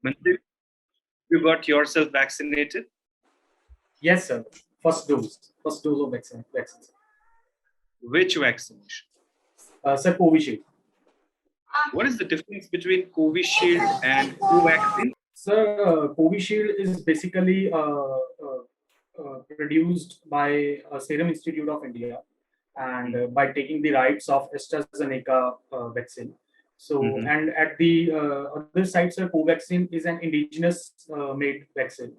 Manpreet, you got yourself vaccinated? Yes, sir. First dose of vaccine. Which vaccination? Sir, Covishield. What is the difference between Covishield and Covaxin? Sir, Covishield is basically produced by Serum Institute of India, and by taking the rights of AstraZeneca vaccine. So, and at the other side, sir, Covaxin is an indigenous made vaccine,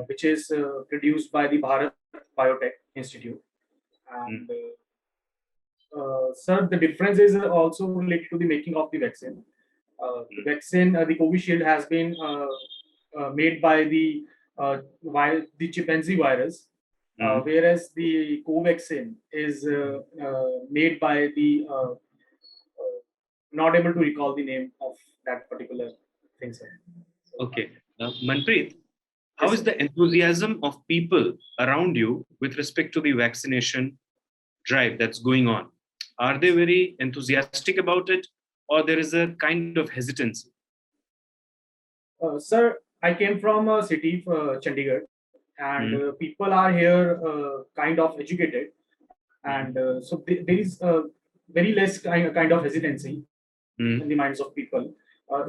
which is produced by the Bharat Biotech Institute. And sir, the difference is also related to the making of the vaccine. The vaccine, the Covishield, has been made by the chimpanzee virus, whereas the Covaxin is made by the not able to recall the name of that particular thing, sir. Okay. Manpreet, how is the enthusiasm of people around you with respect to the vaccination drive that's going on? Are they very enthusiastic about it, or there is a kind of hesitancy? Sir, I came from a city, Chandigarh, and people are here kind of educated, and so there is very less kind of hesitancy in the minds of people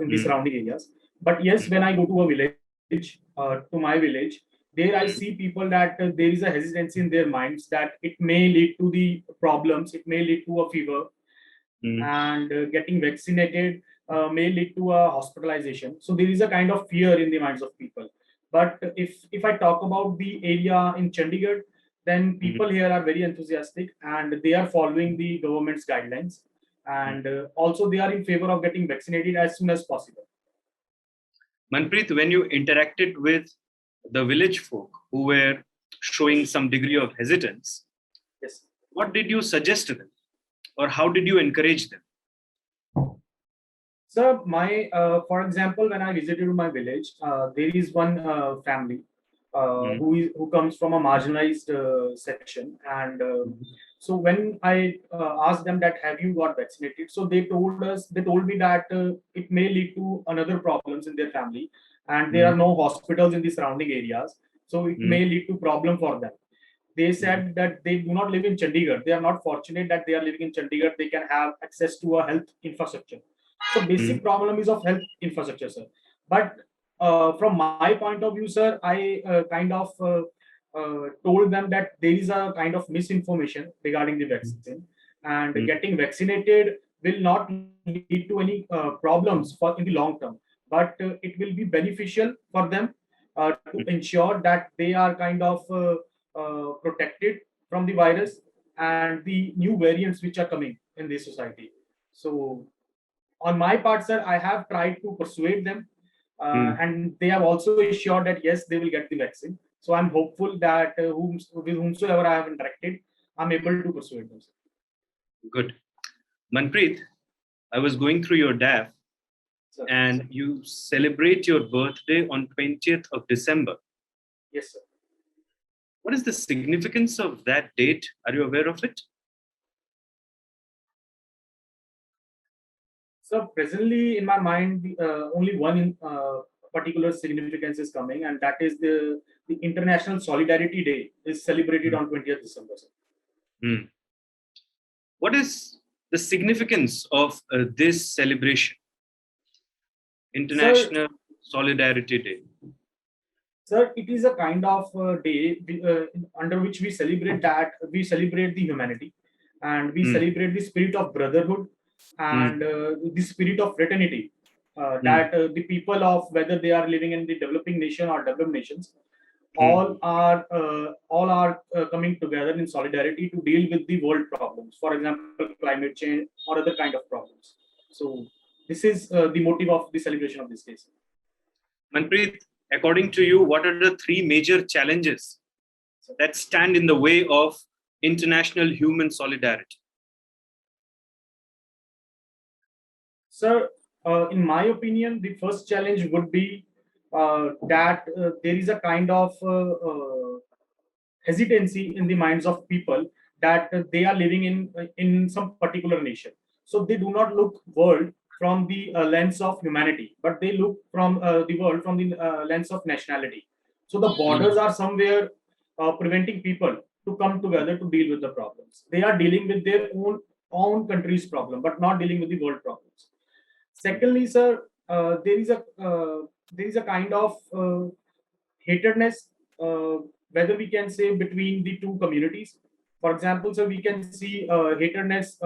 in the surrounding areas. But yes, when I go to a village, to my village, there I see people that there is a hesitancy in their minds that it may lead to the problems, it may lead to a fever, and getting vaccinated may lead to a hospitalization. So there is a kind of fear in the minds of people. But if I talk about the area in Chandigarh, then people here are very enthusiastic and they are following the government's guidelines, and also they are in favor of getting vaccinated as soon as possible. Manpreet, when you interacted with the village folk who were showing some degree of hesitance, yes, what did you suggest to them, or how did you encourage them? So for example, when I visited my village, there is one family who comes from a marginalized section, and so when I asked them that have you got vaccinated, so they told me that it may lead to another problems in their family, and there are no hospitals in the surrounding areas, so it may lead to problem for them. They said that they do not live in Chandigarh. They are not fortunate that they are living in Chandigarh. They can have access to a health infrastructure. So basic problem is of health infrastructure, sir. But from my point of view, sir, I kind of told them that there is a kind of misinformation regarding the vaccine, and getting vaccinated will not lead to any problems for in the long term, but it will be beneficial for them to ensure that they are kind of protected from the virus and the new variants which are coming in this society. So on my part, sir, I have tried to persuade them, and they have also assured that yes, they will get the vaccine. So I'm hopeful that with whomsoever I have interacted, I'm able to persuade them, sir. Good. Manpreet, I was going through your DAF, Sir, and you celebrate your birthday on 20th of December. yes, sir. What is the significance of that date? Are you aware of it? So presently, in my mind, only one particular significance is coming, and that is the International Solidarity Day is celebrated on 20th December. Sir. What is the significance of this celebration? International Solidarity Day. Sir, it is a kind of day under which we celebrate the humanity, and we celebrate the spirit of brotherhood and the spirit of fraternity. That the people of whether they are living in the developing nation or developed nations, all are coming together in solidarity to deal with the world problems. For example, climate change or other kind of problems. So this is the motive of the celebration of this day. Manpreet, according to you, what are the three major challenges that stand in the way of international human solidarity? Sir, in my opinion, the first challenge would be that there is a kind of hesitancy in the minds of people that they are living in some particular nation. So they do not look world from the lens of humanity, but they look from the world from the lens of nationality. So the borders are somewhere preventing people to come together to deal with the problems. They are dealing with their own country's problem, but not dealing with the world problems. Secondly, sir, there is a kind of hatredness, whether we can say between the two communities. For example, so we can see hatredness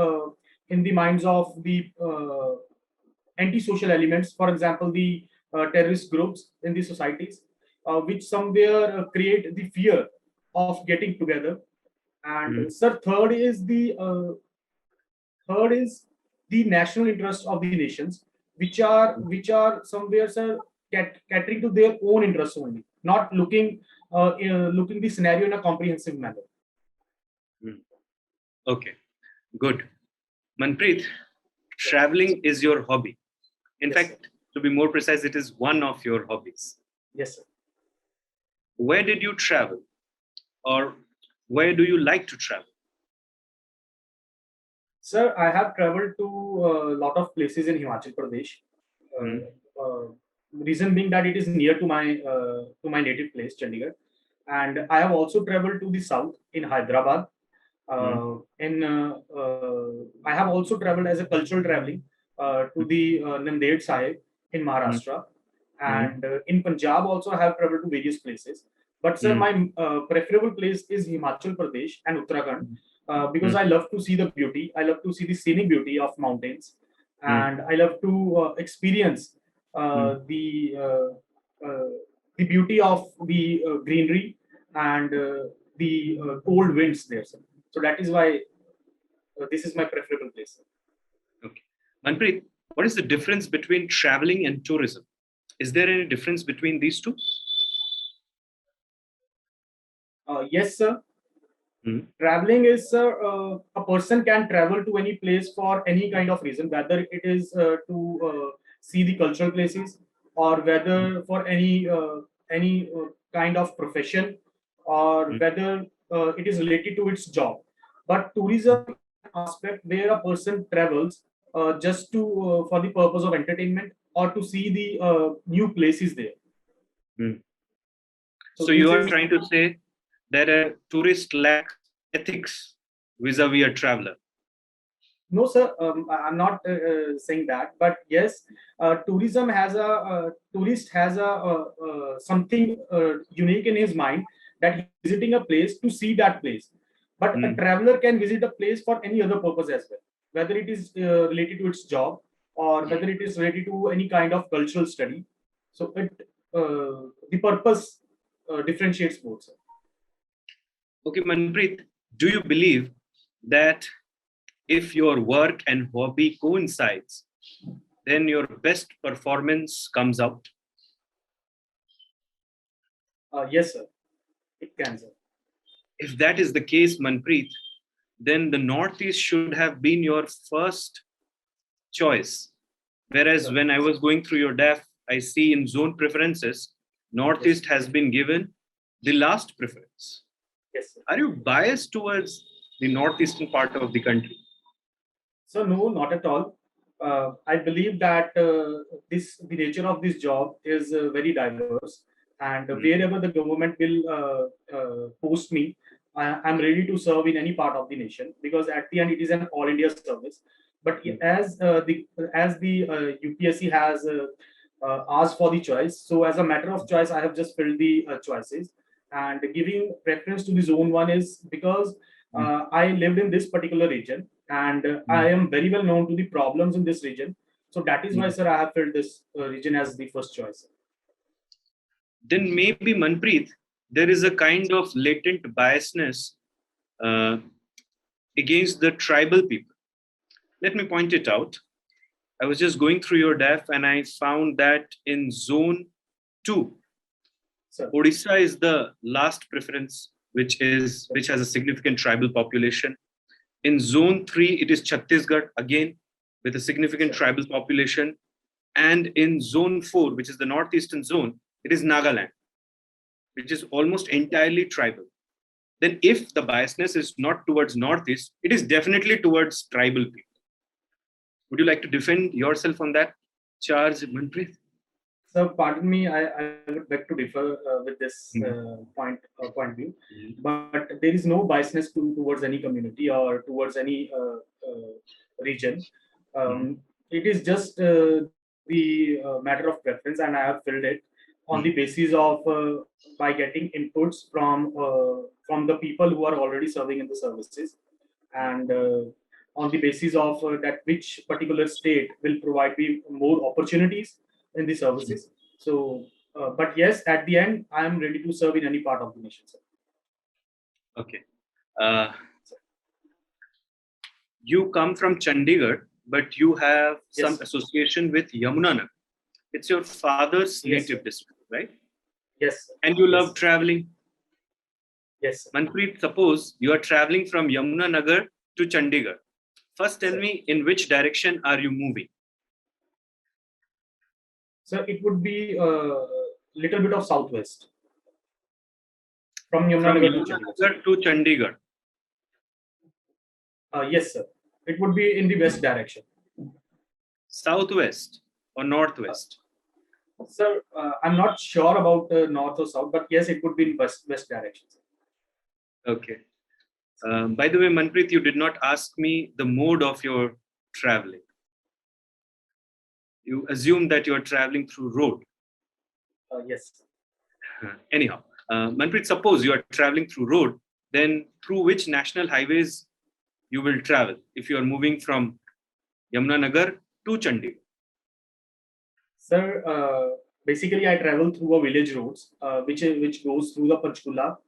in the minds of the anti-social elements. For example, the terrorist groups in the societies, which somewhere create the fear of getting together. And sir, third is the national interest of the nations, which are somewhere, sir, catering to their own interests only, not looking the scenario in a comprehensive manner. Okay, good. Manpreet, traveling is your hobby. In Yes, fact, to be more precise, it is one of your hobbies. Yes, sir. Where did you travel, or where do you like to travel? Sir, I have traveled to a lot of places in Himachal Pradesh. Hmm. Reason being that it is near to my native place, Chandigarh, and I have also traveled to the south in Hyderabad. I have also traveled as a cultural traveling to the Nanded Sahib in Maharashtra, and in Punjab also I have traveled to various places. But sir, my preferable place is Himachal Pradesh and Uttarakhand because I love to see the beauty. I love to see the scenic beauty of mountains, and I love to experience the beauty of the greenery and the cold winds there, sir. So that is why this is my preferable place. Okay. Manpreet, what is the difference between traveling and tourism? Is there any difference between these two? Yes, sir. Traveling is, a person can travel to any place for any kind of reason, whether it is to see the cultural places, or whether for any kind of profession, or whether it is related to its job. But tourism is an aspect where a person travels just to for the purpose of entertainment or to see the new places there. So you are trying to say that a tourist lacks ethics vis-a-vis a traveler? No, sir. I'm not saying that, but yes, tourism has a tourist has a something unique in his mind, that he's visiting a place to see that place. But a traveler can visit a place for any other purpose as well, whether it is related to its job or whether it is related to any kind of cultural study. So the purpose differentiates both, sir. Okay, Manpreet, do you believe that if your work and hobby coincides, then your best performance comes out? Yes, sir. It can, sir. If that is the case, Manpreet, then the Northeast should have been your first choice. Whereas when I was going through your DAF, I see in zone preferences, Northeast has been given the last preference. Yes, sir. Are you biased towards the northeastern part of the country? So no, not at all. I believe that the nature of this job is very diverse, and wherever the government will post me, I'm ready to serve in any part of the nation, because at the end it is an all India service. But as the UPSC has asked for the choice, so as a matter of choice, I have just filled the choices, and giving preference to the zone one is because I lived in this particular region, and I am very well known to the problems in this region. So that is why, sir, I have filled this region as the first choice. Then maybe, Manpreet, there is a kind of latent biasness against the tribal people. Let me point it out. I was just going through your DAF and I found that in zone 2, Sir. Odisha is the last preference, which has a significant tribal population. In zone 3, it is Chhattisgarh, again, with a significant tribal population. And in zone 4, which is the northeastern zone, it is Nagaland, which is almost entirely tribal. Then if the biasness is not towards northeast, it is definitely towards tribal people. Would you like to defend yourself on that charge, Manpreet? So, pardon me, I would beg to differ with this point view, but there is no biasness towards any community or towards any region. It is just the matter of preference, and I have filled it on the basis of by getting inputs from the people who are already serving in the services, and on the basis of that which particular state will provide me more opportunities in the services. So, but yes, at the end, I am ready to serve in any part of the nation, sir. Okay. You come from Chandigarh, but you have some association with Yamunanagar. It's your father's native district, right? Yes. Sir. And you love traveling. Yes. Sir. Manpreet, suppose you are traveling from Yamunanagar to Chandigarh. First, tell me in which direction are you moving? So it would be a little bit of southwest. From Yamunanagar to Chandigarh. Yes, sir. It would be in the west direction. Southwest or northwest? Sir, I'm not sure about north or south, but yes, it would be in west direction. Sir. Okay. By the way, Manpreet, you did not ask me the mode of your traveling. You assume that you are traveling through road. Yes. Anyhow, Manpreet, suppose you are traveling through road, then through which national highways you will travel if you are moving from Yamunanagar to Chandigarh? Sir, basically I travel through a village roads, which goes through the Panchkula,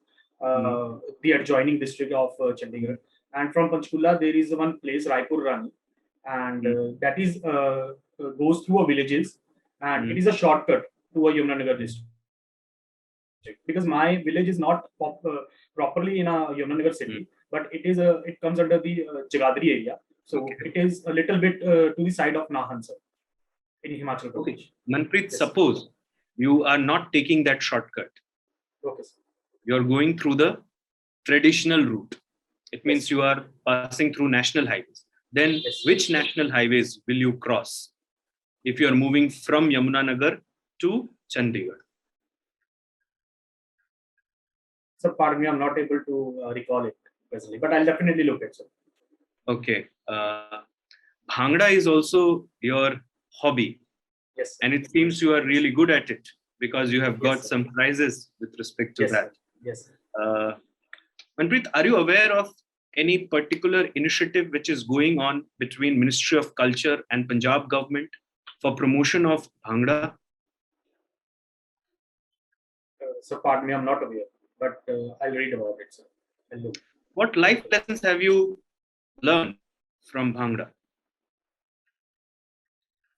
the adjoining district of Chandigarh. And from Panchkula, there is one place, Raipur Rani, and that is goes through a villages, and it is a shortcut to a Yamunanagar district. Because my village is not properly in a Yamunanagar city, but it comes under the Jagadri area. So it is a little bit to the side of Nahan, sir, in Himachal Pradesh. Okay. Manpreet, suppose you are not taking that shortcut. Okay, sir. You are going through the traditional route. It means you are passing through national highways. Then which national highways will you cross if you are moving from Yamunanagar to Chandigarh? Sir, pardon me, I'm not able to recall it presently, but I'll definitely look at it. Okay. Bhangra is also your hobby. Yes. And it seems you are really good at it because you have got some prizes with respect to that. Yes. Manpreet, are you aware of any particular initiative which is going on between Ministry of Culture and Punjab government for promotion of Bhangra? So pardon me, I'm not aware, but I'll read about it, sir. I'll look. What life lessons have you learned from Bhangra?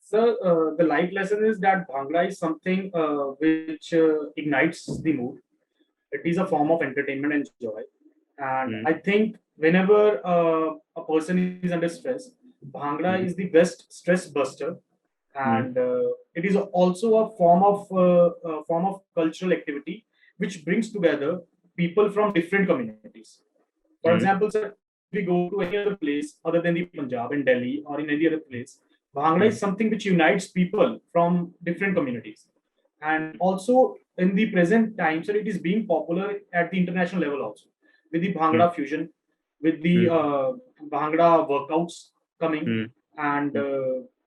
Sir, the life lesson is that Bhangra is something which ignites the mood. It is a form of entertainment and joy. And I think whenever a person is under stress, Bhangra is the best stress buster. And it is also a form of cultural activity which brings together people from different communities. For example, sir, if we go to any other place other than the Punjab in Delhi or in any other place, Bhangra is something which unites people from different communities. And also in the present time, sir, it is being popular at the international level also, with the Bhangra fusion, with the Bhangra workouts coming, and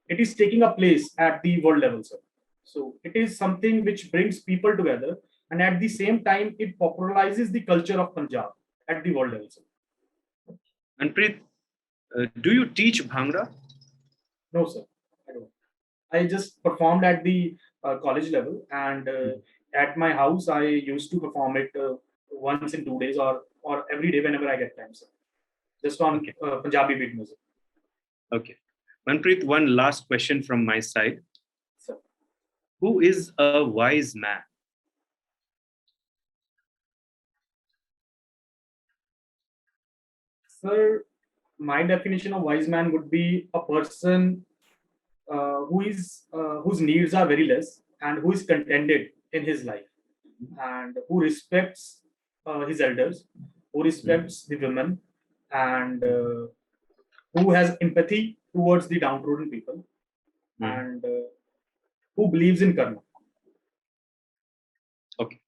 it is taking a place at the world level, sir. So it is something which brings people together, and at the same time, it popularizes the culture of Punjab at the world level, sir. Manpreet, do you teach Bhangra? No, sir, I don't. I just performed at the college level, and at my house, I used to perform it once in 2 days or every day whenever I get time, sir. Just on Punjabi beat music. Okay. Manpreet, one last question from my side. Sir. Who is a wise man? Sir, my definition of wise man would be a person whose needs are very less and who is contented in his life, and who respects his elders, who respects the women, and who has empathy towards the downtrodden people, and who believes in karma. Okay.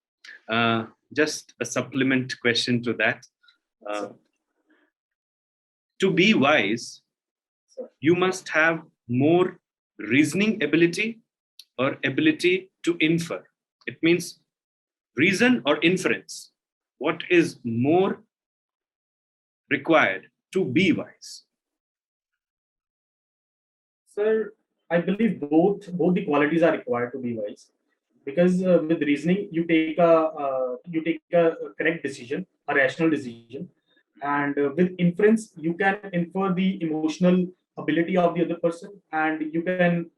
Just a supplement question to that. To be wise, you must have more reasoning ability or ability to infer. It means reason or inference. What is more required to be wise? Sir, I believe both the qualities are required to be wise, because with reasoning you take a correct decision, a rational decision, and with inference you can infer the emotional ability of the other person, and you can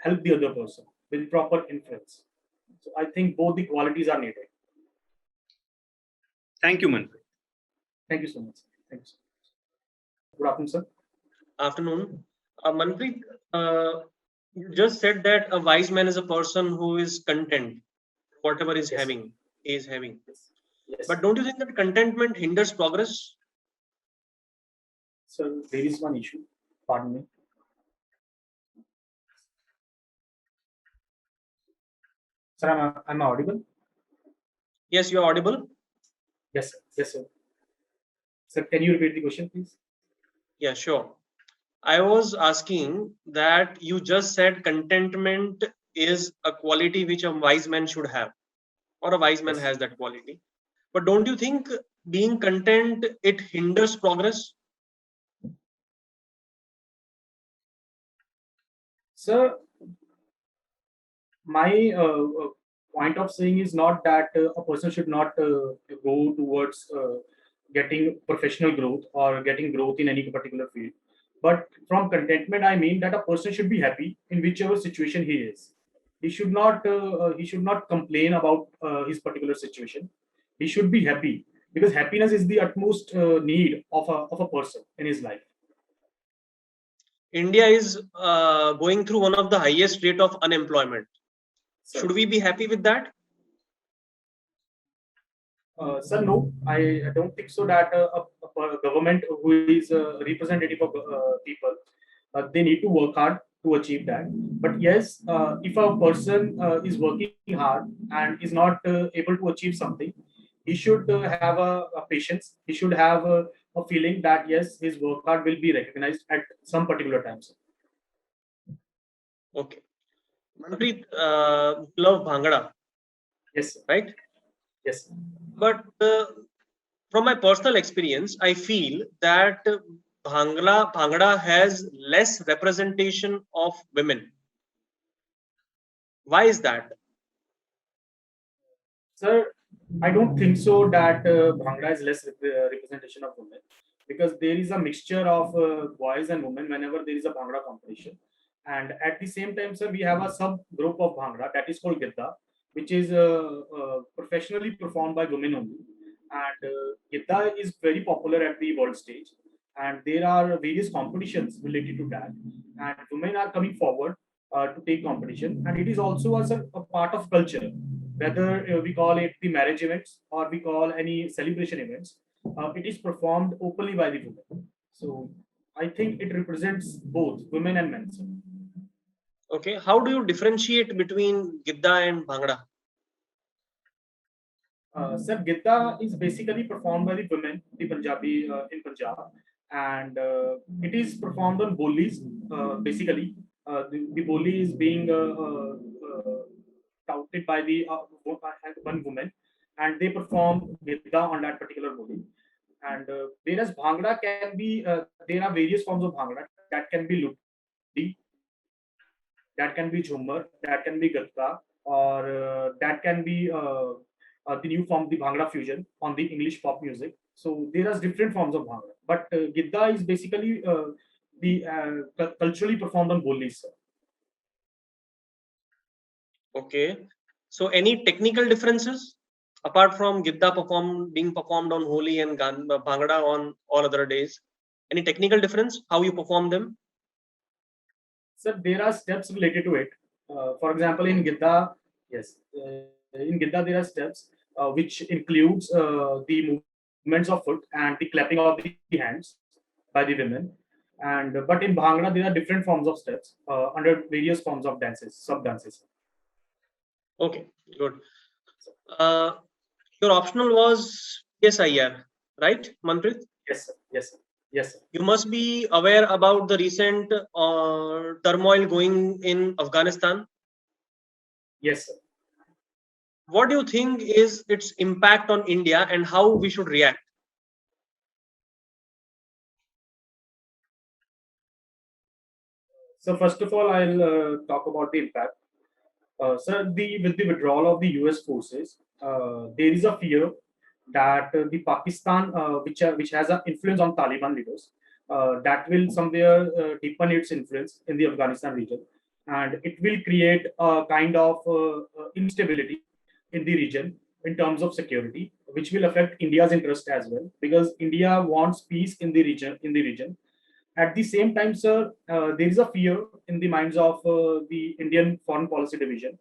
help the other person with proper inference. So I think both the qualities are needed. Thank you, Manpreet. Thank you so much. Thank you so much. Good afternoon, sir. Afternoon. Manpreet, you just said that a wise man is a person who is content, whatever is Yes. having, is having. Yes. But don't you think that contentment hinders progress? So there is one issue. Pardon me. Sir, am I audible? Yes, you are audible. Yes, sir. Yes, sir. Sir, can you repeat the question, please? Yeah, sure. I was asking that you just said contentment is a quality which a wise man should have, or a wise man Yes. has that quality. But don't you think being content, it hinders progress? Sir, my point of saying is not that a person should not go towards getting professional growth or getting growth in any particular field. But from contentment, I mean that a person should be happy in whichever situation he is. He should not complain about his particular situation. He should be happy, because happiness is the utmost need of a person in his life. India is going through one of the highest rate of unemployment. Sir. Should we be happy with that? Sir, no, I don't think so that a government who is a representative of people, they need to work hard to achieve that. But yes, if a person is working hard and is not able to achieve something, he should have a patience. He should have a feeling that yes, his work hard will be recognized at some particular time. Sir. Okay. Manpreet, love Bhangra. Yes, sir. Right? Yes. Sir. But from my personal experience, I feel that Bhangra has less representation of women. Why is that? Sir, I don't think so that Bhangra is less representation of women, because there is a mixture of boys and women whenever there is a Bhangra competition. And at the same time, sir, we have a sub group of Bhangra that is called Gidda, which is professionally performed by women only. And Gidda is very popular at the world stage. And there are various competitions related to that. And women are coming forward to take competition. And it is also as a part of culture, whether we call it the marriage events or we call any celebration events, it is performed openly by the women. So I think it represents both women and men. Sir. Okay, how do you differentiate between Gidda and Bhangra? Sir, Gidda is basically performed by the women, the Punjabi in Punjab, and it is performed on bolis. Basically, the boli is being touted by the one woman, and they perform Gidda on that particular boli. And whereas Bhangra can be, there are various forms of Bhangra that can be Ludi, that can be Jhumar, that can be Gatka, or that can be the new form, the Bhangra fusion on the English pop music. So there are different forms of Bhangra, but Gidda is basically culturally performed on bolis. Okay, so any technical differences apart from Gidda being performed on Holi and Bhangra on all other days? Any technical difference how you perform them? Sir, there are steps related to it. For example, in Gidda, yes, in Gidda there are steps which includes the movements of foot and the clapping of the hands by the women. And but in Bhangra there are different forms of steps under various forms of dances, sub dances. Okay, good. Your optional was PSIR, right, Manpreet? Yes, sir. Yes, sir. Yes, sir. You must be aware about the recent turmoil going in Afghanistan. Yes, sir. What do you think is its impact on India and how we should react? So first of all, I'll talk about the impact. Sir, with the withdrawal of the US forces, there is a fear that the Pakistan, which has an influence on Taliban leaders, that will somewhere deepen its influence in the Afghanistan region, and it will create a kind of instability in the region in terms of security, which will affect India's interest as well, because India wants peace in the region. At the same time, sir, there is a fear in the minds of the Indian Foreign Policy Division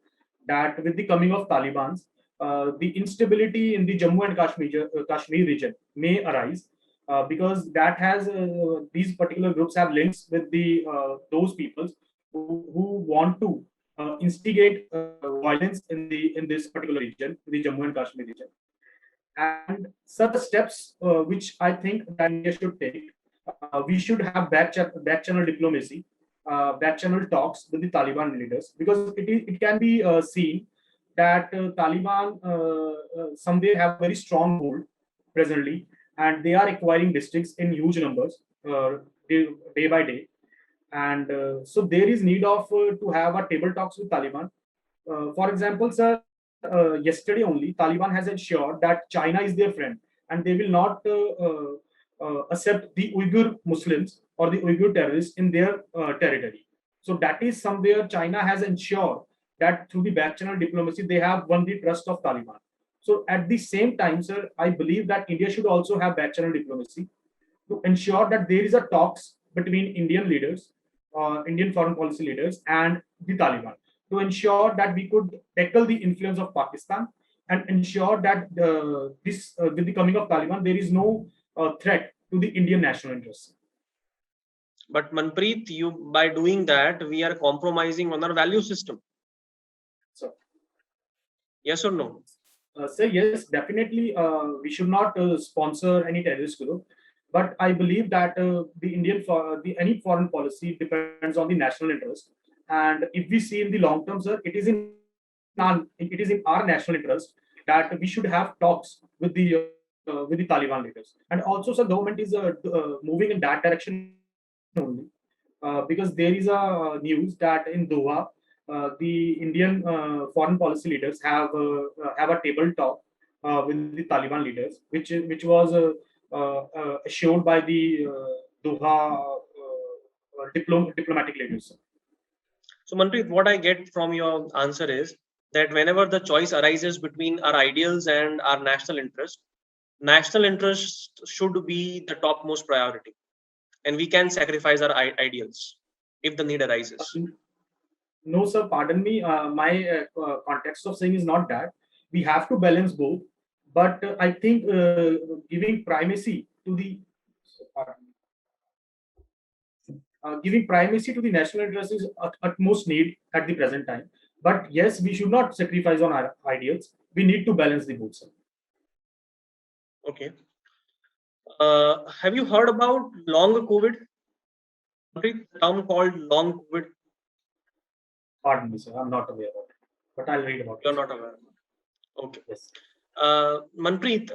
that with the coming of Taliban, the instability in the Jammu and Kashmir region may arise because that has these particular groups have links with the those peoples who want to instigate violence in this particular region, the Jammu and Kashmir region. And such steps which I think that India should take, we should have back channel diplomacy, back channel talks with the Taliban leaders, because it can be seen that Taliban somewhere have very strong hold presently, and they are acquiring districts in huge numbers day by day. And so there is need of to have a table talks with Taliban. For example, sir, yesterday only Taliban has ensured that China is their friend, and they will not accept the Uyghur Muslims or the Uyghur terrorists in their territory. So that is somewhere China has ensured that through the back channel diplomacy they have won the trust of Taliban. So at the same time, sir, I believe that India should also have back channel diplomacy to ensure that there is a talks between Indian leaders, Indian foreign policy leaders, and the Taliban to ensure that we could tackle the influence of Pakistan and ensure that with the coming of Taliban, there is no threat to the Indian national interests. But Manpreet, you by doing that, we are compromising on our value system. So, yes or no? So yes, definitely, we should not sponsor any terrorist group. But I believe that any foreign policy depends on the national interest. And if we see in the long term, sir, it is in our national interest that we should have talks with the Taliban leaders. And also, sir, government is moving in that direction only, because there is a news that in Doha, the Indian foreign policy leaders have a table talk with the Taliban leaders, which was assured by the Doha diplomatic leaders. So, Manpreet, what I get from your answer is that whenever the choice arises between our ideals and our national interest should be the topmost priority, and we can sacrifice our ideals if the need arises. No, sir, pardon me. My context of saying is not that. We have to balance both, but I think giving primacy to the national interest is utmost need at the present time. But yes, we should not sacrifice on our ideals. We need to balance the both, sir. Okay. Have you heard about long COVID? A term called long COVID. Pardon me, sir. I'm not aware of it, but I'll read about it. You're not aware. Okay. Yes. Manpreet,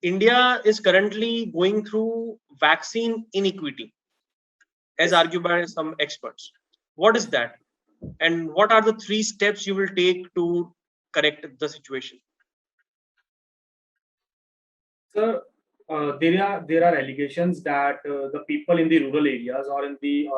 India is currently going through vaccine inequity, as argued by some experts. What is that? And what are the 3 steps you will take to correct the situation? Sir, there are allegations that the people in the rural areas or in the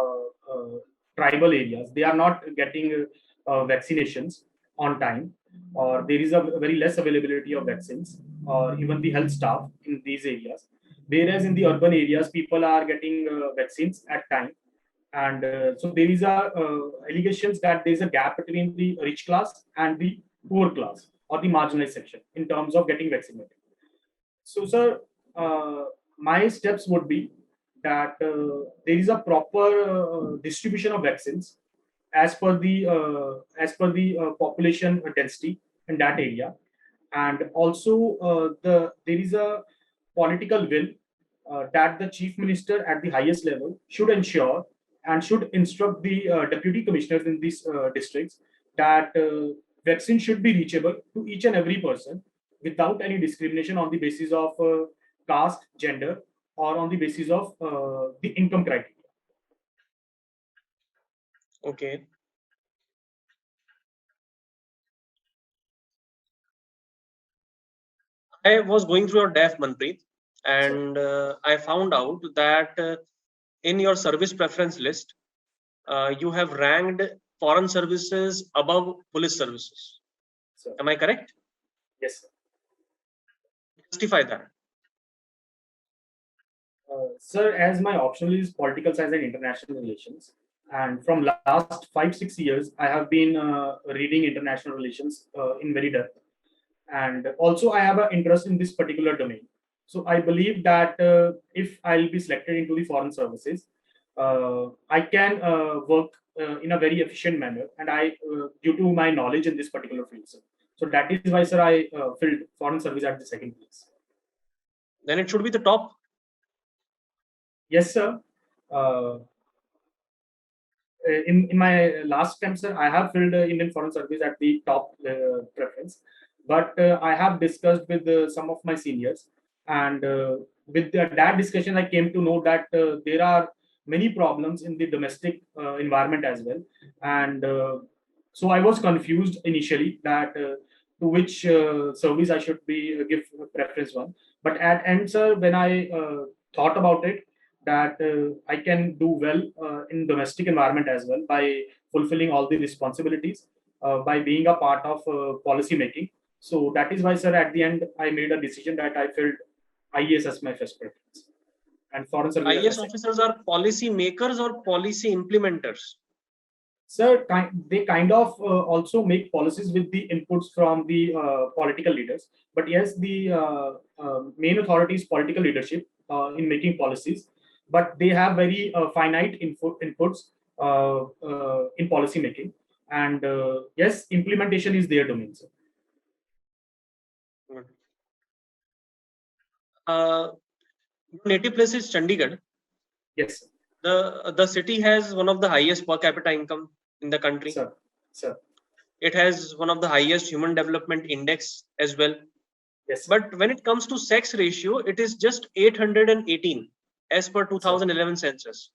tribal areas, they are not getting vaccinations on time, or there is a very less availability of vaccines or even the health staff in these areas. Whereas in the urban areas, people are getting vaccines at time. And so there is a allegations that there is a gap between the rich class and the poor class or the marginalized section in terms of getting vaccinated. So, sir, my steps would be that there is a proper distribution of vaccines as per the population density in that area, and also there is a political will that the chief minister at the highest level should ensure and should instruct the deputy commissioners in these districts that vaccine should be reachable to each and every person without any discrimination on the basis of caste, gender, or on the basis of the income criteria. Okay. I was going through your DAF, Manpreet, and I found out that in your service preference list, you have ranked foreign services above police services. Sir. Am I correct? Yes, sir. Justify that. Sir, as my optional is political science and international relations, and from last 5-6 years, I have been reading international relations in very depth, and also I have an interest in this particular domain. So I believe that if I'll be selected into the foreign services, I can work in a very efficient manner, and due to my knowledge in this particular field, sir. So that is why, sir, I filled foreign service at the second place. Then it should be the top. Yes, sir. In my last attempt, sir, I have filled Indian Foreign Service at the top preference, but I have discussed with some of my seniors, and with that discussion, I came to know that there are many problems in the domestic environment as well, and so I was confused initially that to which service I should be give preference one. But at end, sir, when I thought about it, that I can do well in domestic environment as well by fulfilling all the responsibilities, by being a part of policy making. So that is why, sir, at the end, I made a decision that I filled IAS as my first preference, and foreign service. IAS officers are policy makers or policy implementers? Sir, they kind of also make policies with the inputs from the political leaders. But yes, the main authority is political leadership in making policies, but they have very finite inputs in policy making. And yes, implementation is their domain, sir. Native place is Chandigarh. Yes, sir. The city has one of the highest per capita income in the country. Sir. It has one of the highest human development index as well. Yes. But when it comes to sex ratio, it is just 818 as per 2011 census.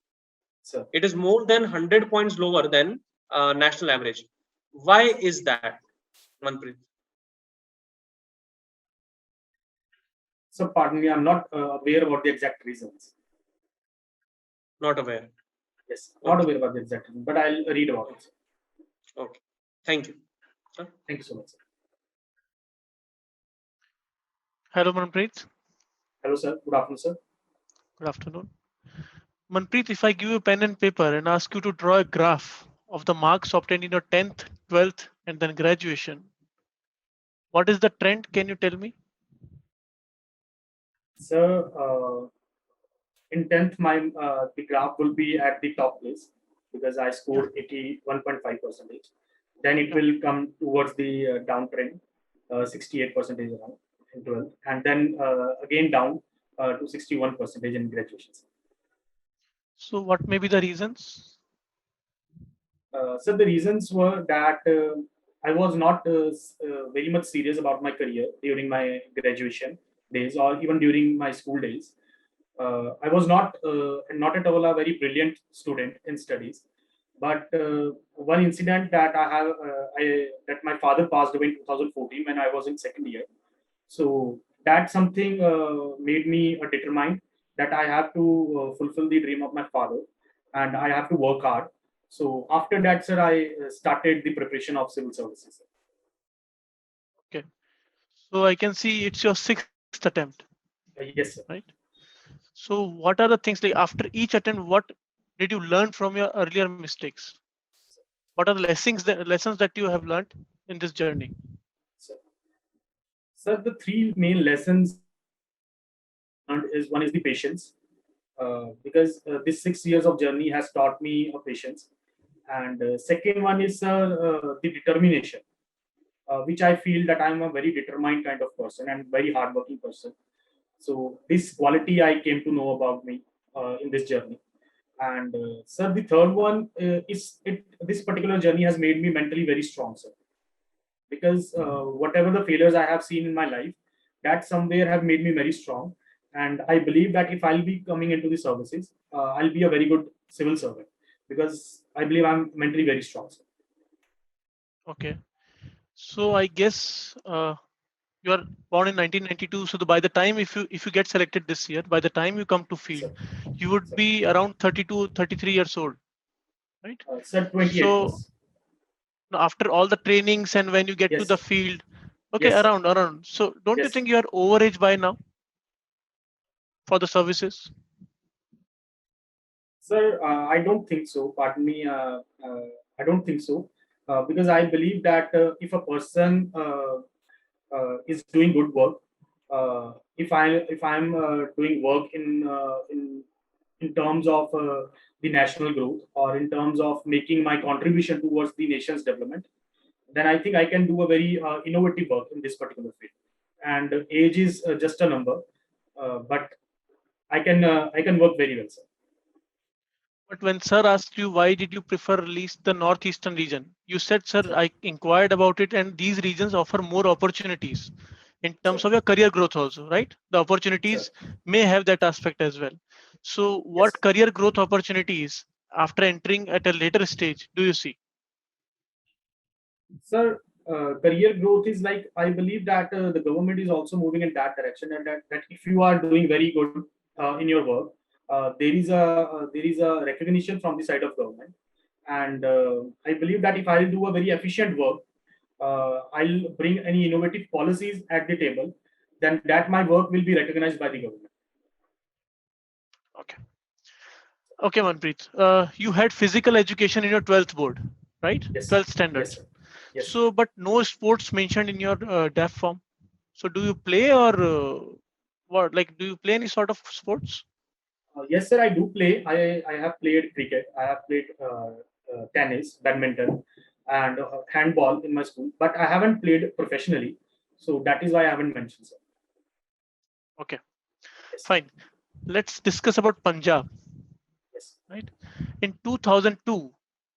Sir. It is more than 100 points lower than national average. Why is that, Manpreet? So pardon me, I'm not aware about the exact reasons. Not aware. Yes, not aware about the exact reason, but I'll read about it. Okay, thank you. Sir? Thank you so much, sir. Hello, Manpreet. Hello, sir. Good afternoon, sir. Good afternoon. Manpreet, if I give you a pen and paper and ask you to draw a graph of the marks obtained in your 10th, 12th, and then graduation, what is the trend? Can you tell me? Sir, in 10th, the graph will be at the top place because I scored 81.5%. Then it will come towards the downtrend, 68% around in 12th, and then again down to 61% in graduation. So what may be the reasons? So the reasons were that I was not very much serious about my career during my graduation days or even during my school days. I was not at all a very brilliant student in studies, but one incident that that my father passed away in 2014 when I was in second year. So that something made me determined that I have to fulfill the dream of my father, and I have to work hard. So after that, sir, I started the preparation of civil services. Okay. So I can see it's your 6th attempt. Yes, sir. Right. So what are the things like after each attempt, what did you learn from your earlier mistakes? What are the lessons that you have learned in this journey? Sir, the three main lessons is one is the patience, because this 6 years of journey has taught me patience. And second one is the determination, which I feel that I'm a very determined kind of person and very hardworking person. So this quality I came to know about me in this journey. And sir, the third one is it. This particular journey has made me mentally very strong, sir, because whatever the failures I have seen in my life, that somewhere have made me very strong. And I believe that if I'll be coming into the services, I'll be a very good civil servant because I believe I'm mentally very strong, sir. Okay. So I guess you are born in 1992. So by the time if you get selected this year, by the time you come to field, Sir, you would sir, be around 32, 33 years old, right? sir 28 So plus. after all the trainings and when you get to Yes, the sir. field, okay, Yes, sir. around. So don't you Yes, sir. think you are overage by now for the services? Sir, I don't think so. Pardon me. I don't think so, because I believe that if a person is doing good work, if I'm doing work in terms of the national growth or in terms of making my contribution towards the nation's development, then I think I can do a very innovative work in this particular field. And age is just a number, but I can work very well, sir. But when sir asked you why did you prefer at least the northeastern region, you said, sir, I inquired about it and these regions offer more opportunities in Sir, terms of your career growth also, right? The sir, opportunities may have that aspect as well. So yes, what career growth opportunities after entering at a later stage do you see? sir. Career growth is like I believe that the government is also moving in that direction, and that if you are doing very good in your work, there is a recognition from the side of government, and I believe that if I'll do a very efficient work, I'll bring any innovative policies at the table, then that my work will be recognized by the government. Okay. Okay, Manpreet. You had physical education in your 12th board, right? Yes, sir. 12th Yes, standards. sir. Yes, sir. So, but no sports mentioned in your DAF form. So, do you play or what? Like, do you play any sort of sports? Yes, sir. I do play. I have played cricket. I have played tennis, badminton, and handball in my school. But I haven't played professionally, so that is why I haven't mentioned, sir. Okay, Yes, fine. Let's discuss about Punjab, yes, right? In 2002,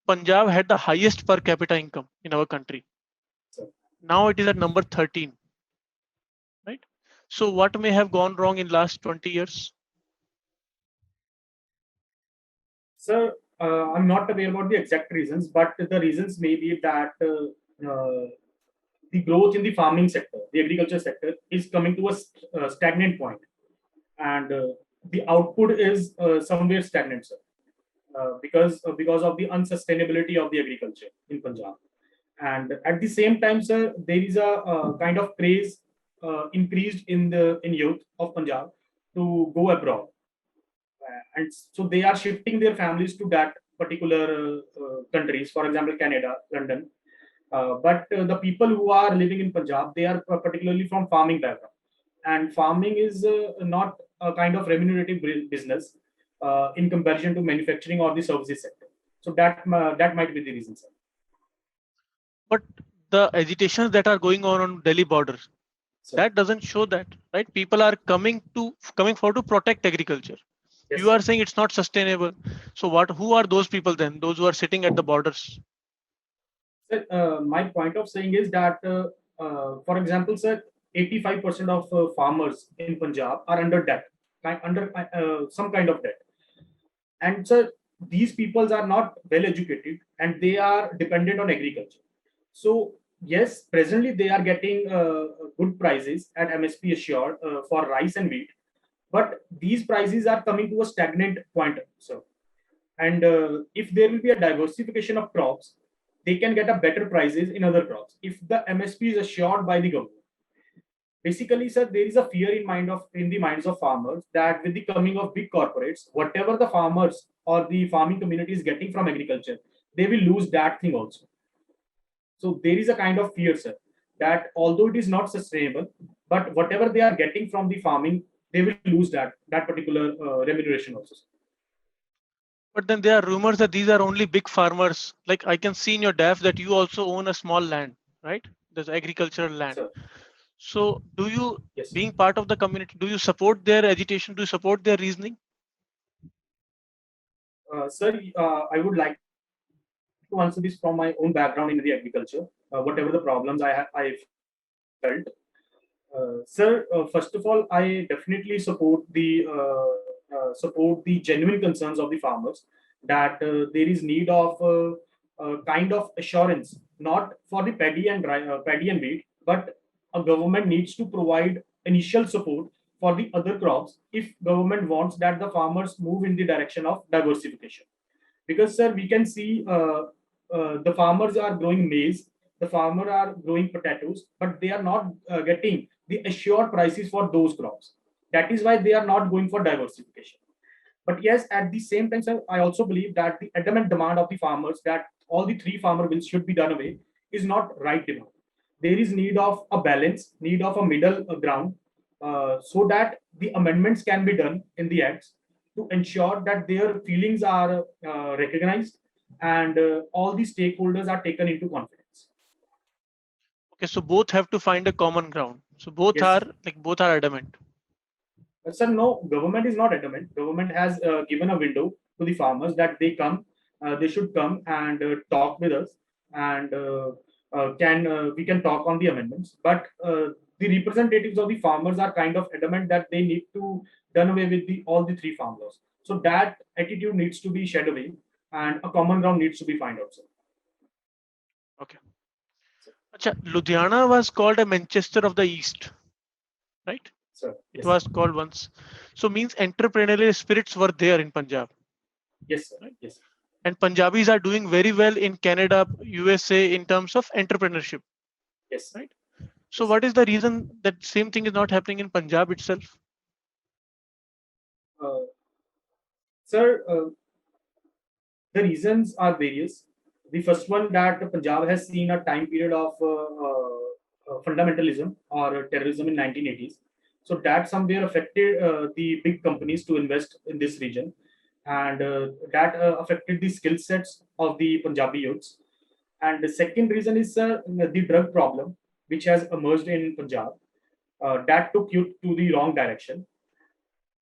Punjab had the highest per capita income in our country. sir. Now it is at number 13, right? So, what may have gone wrong in last 20 years? Sir, I'm not aware about the exact reasons, but the reasons may be that the growth in the farming sector, the agriculture sector, is coming to a stagnant point, and the output is somewhere stagnant, sir, because of the unsustainability of the agriculture in Punjab. And at the same time, sir, there is a kind of craze increased in youth of Punjab to go abroad, and so they are shifting their families to that particular countries, for example, Canada, London. But the people who are living in Punjab, they are particularly from farming background, and farming is not a kind of remunerative business in comparison to manufacturing or the services sector. So that might be the reason, sir. But the agitations that are going on Delhi border, So that doesn't show that, right? People are coming forward to protect agriculture. yes, You sir. are saying it's not sustainable. So what? Who are those people then? Those who are sitting at the borders? Sir, my point of saying is that, for example, sir, 85% of farmers in Punjab are under debt, under some kind of debt. And sir, these peoples are not well educated and they are dependent on agriculture. So yes, presently they are getting good prices at MSP assured for rice and wheat, but these prices are coming to a stagnant point, sir. And if there will be a diversification of crops, they can get a better prices in other crops if the MSP is assured by the government. Basically, sir, there is a fear in the minds of farmers that with the coming of big corporates, whatever the farmers or the farming community is getting from agriculture, they will lose that thing also. So there is a kind of fear, sir, that although it is not sustainable, but whatever they are getting from the farming they will lose that particular remuneration also. But then there are rumors that these are only big farmers. Like I can see in your DAF that you also own a small land, right? There's agricultural land. Sir, So do you, yes. being part of the community, do you support their agitation? Do you support their reasoning? Sir, I would like to answer this from my own background in the agriculture. Whatever the problems I felt, sir. First of all, I definitely support the genuine concerns of the farmers, that there is need of kind of assurance, not for the paddy and wheat, but a government needs to provide initial support for the other crops if government wants that the farmers move in the direction of diversification. Because sir, we can see the farmers are growing maize, the farmer are growing potatoes, but they are not getting the assured prices for those crops. That is why they are not going for diversification. But yes, at the same time, sir, I also believe that the adamant demand of the farmers that all the three farmer bills should be done away is not right demand. There is need of a balance, need of a middle ground, so that the amendments can be done in the acts to ensure that their feelings are recognized, and all the stakeholders are taken into confidence. Okay, so both have to find a common ground. So both Yes. are both are adamant. Sir, no, government is not adamant. Government has given a window to the farmers that they should come and talk with us, and can we can talk on the amendments. But the representatives of the farmers are kind of adamant that they need to done away with the all the three farm laws. So that attitude needs to be shed away, and a common ground needs to be found out, sir. Okay. Acha, Ludhiana was called a Manchester of the East, right? Sir, It yes. was called once. So means entrepreneurial spirits were there in Punjab. Yes, sir. Yes. And Punjabis are doing very well in Canada, USA in terms of entrepreneurship. Yes. Right. So Yes. what is the reason that same thing is not happening in Punjab itself? Sir, the reasons are various. The first one, that Punjab has seen a time period of fundamentalism or terrorism in 1980s. So that somewhere affected the big companies to invest in this region, and that affected the skill sets of the Punjabi youths. And the second reason is the drug problem, which has emerged in Punjab. That took youth to the wrong direction.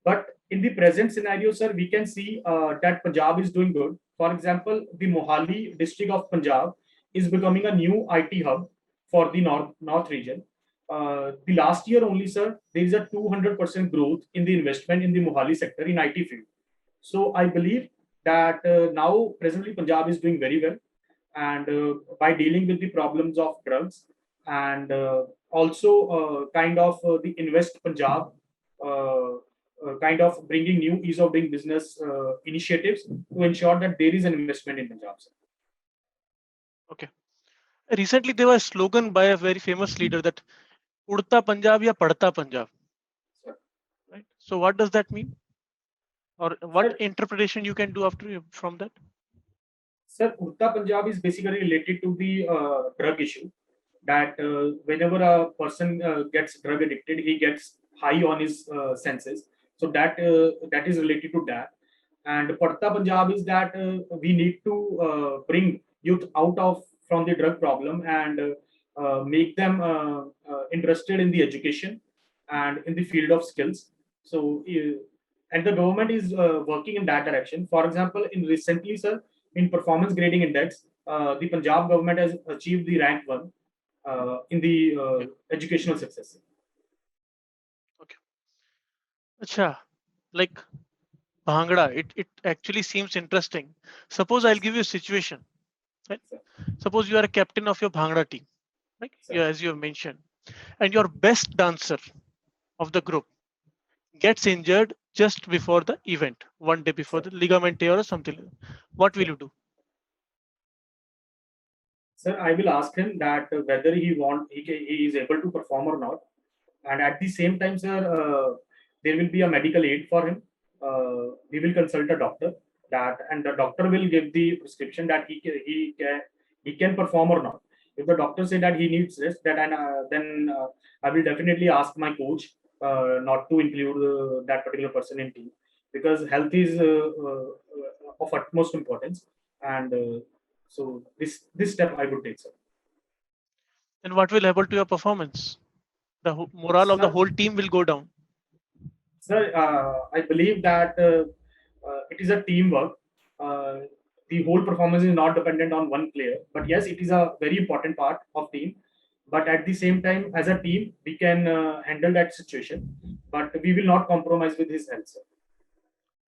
But in the present scenario, sir, we can see that Punjab is doing good. For example, the Mohali district of Punjab is becoming a new IT hub for the north region. The last year only, sir, there is a 200% growth in the investment in the Mohali sector in IT field. So I believe that now presently Punjab is doing very well, and by dealing with the problems of drugs, and also kind of the Invest Punjab. Kind of bringing new ease of doing business initiatives to ensure that there is an investment in Punjab. Okay. Recently, there was a slogan by a very famous leader that "Udta Punjab ya Padta Punjab." Right. So, what does that mean, or what Sir, interpretation you can do after from that? Sir, Udta Punjab is basically related to the drug issue. That whenever a person gets drug addicted, he gets high on his senses. So that is related to that. And Padta Punjab is that we need to bring youth out of from the drug problem, and make them interested in the education and in the field of skills. So and the government is working in that direction. For example, in recently, sir, in performance grading index, the Punjab government has achieved the rank 1 in the educational success. Okay. Acha, like Bhangra, it actually seems interesting. Suppose I'll give you a situation. Right? Suppose you are a captain of your Bhangra team, right? Sir. Yeah, as you have mentioned, and your best dancer of the group gets injured just before the event, one day before Sir. the ligament tear or something. What will you do? Sir, I will ask him that whether he is able to perform or not, and at the same time, sir, there will be a medical aid for him. We will consult a doctor, and the doctor will give the prescription that he can perform or not. If the doctor say that he needs rest, then I will definitely ask my coach not to include that particular person in team, because health is of utmost importance. And so this step I would take, sir. Then what will happen to your performance? The morale of the Sir, whole team will go down. Sir, I believe that it is a teamwork. Uh, the whole performance is not dependent on one player, but yes, it is a very important part of team. But at the same time, as a team, we can handle that situation, but we will not compromise with his health, sir.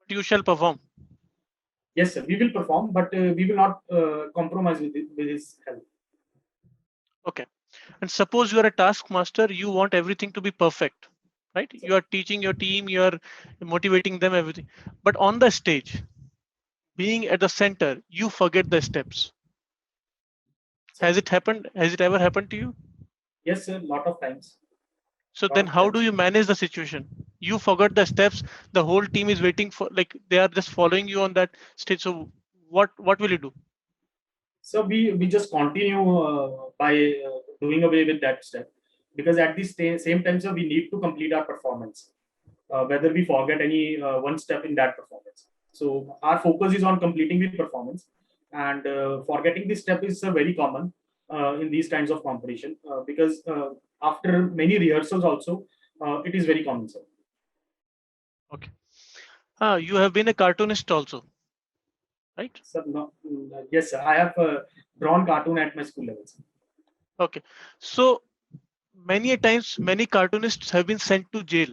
But you shall perform. Yes, sir, we will perform, but we will not compromise with his health. Okay. And suppose you are a taskmaster, you want everything to be perfect, right? You are teaching your team, you are motivating them, everything. But on the stage, being at the center, you forget the steps. Has it happened? Has it ever happened to you? Yes, sir, lot of times. So Lot then of how times. do you manage the situation? You forgot the steps, the whole team is waiting for, like they are just following you on that stage. So what will you do? So we just continue by doing away with that step, because at the same time, so we need to complete our performance, whether we forget any one step in that performance. So our focus is on completing the performance, and forgetting this step is very common in these kinds of competition, because after many rehearsals also, it is very common, sir. Okay. You have been a cartoonist also, right? So no, yes, sir, I have drawn cartoon at my school level, sir. Okay. So many a times, many cartoonists have been sent to jail,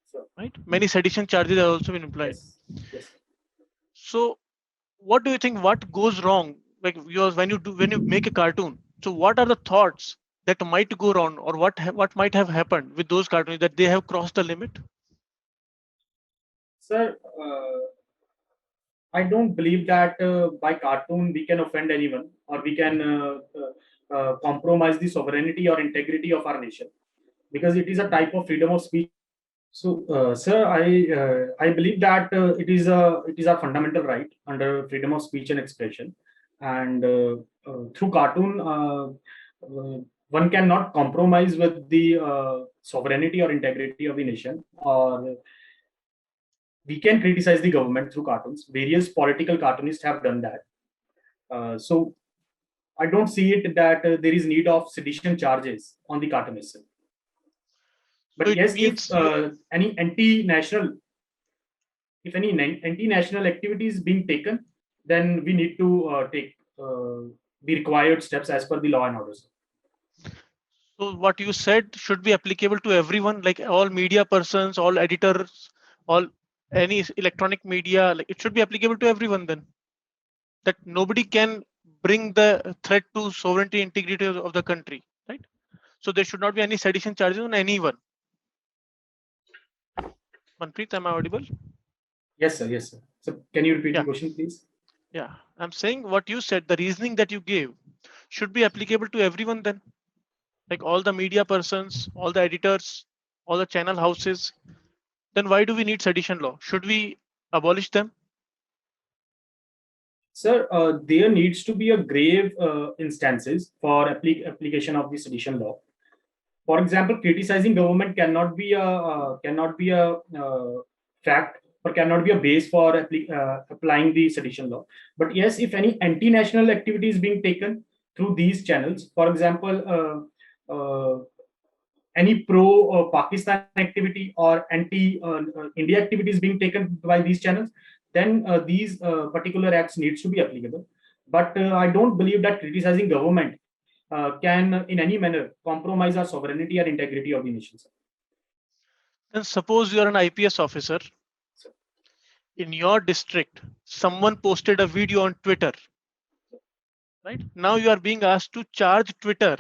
So, right? Many sedition charges have also been implied. yes, yes. So what do you think, what goes wrong? Like when you make a cartoon, so what are the thoughts that might go wrong, or what might have happened with those cartoons that they have crossed the limit? Sir, I don't believe that by cartoon we can offend anyone, or we can compromise the sovereignty or integrity of our nation, because it is a type of freedom of speech. So, sir, I believe that it is our fundamental right under freedom of speech and expression, and through cartoon, one cannot compromise with the sovereignty or integrity of the nation, or we can criticize the government through cartoons. Various political cartoonists have done that. So I don't see it that there is need of sedition charges on the cartoonists. So But it yes, means any anti-national, if any anti-national activity is being taken, then we need to take the required steps as per the law and orders. so what you said should be applicable to everyone, like all media persons, all editors, all any electronic media, like it should be applicable to everyone then. That nobody can bring the threat to sovereignty integrity of the country, right? So there should not be any sedition charges on anyone. Manpreet, am I audible? Yes, sir. Yes, sir. So can you repeat Yeah. the question, please? Yeah, I'm saying what you said, the reasoning that you gave should be applicable to everyone then, like all the media persons, all the editors, all the channel houses. Then why do we need sedition law? Should we abolish them? Sir, there needs to be a grave instances for application of the sedition law. For example, criticizing government cannot be a fact, or cannot be a base for applying the sedition law. But yes, if any anti-national activity is being taken through these channels, for example, any pro Pakistan activity or anti India activity is being taken by these channels, then these particular acts needs to be applicable. But I don't believe that criticizing government can in any manner compromise our sovereignty or integrity of the nation, sir. Then suppose you are an IPS officer in your district, someone posted a video on Twitter, right? Now you are being asked to charge Twitter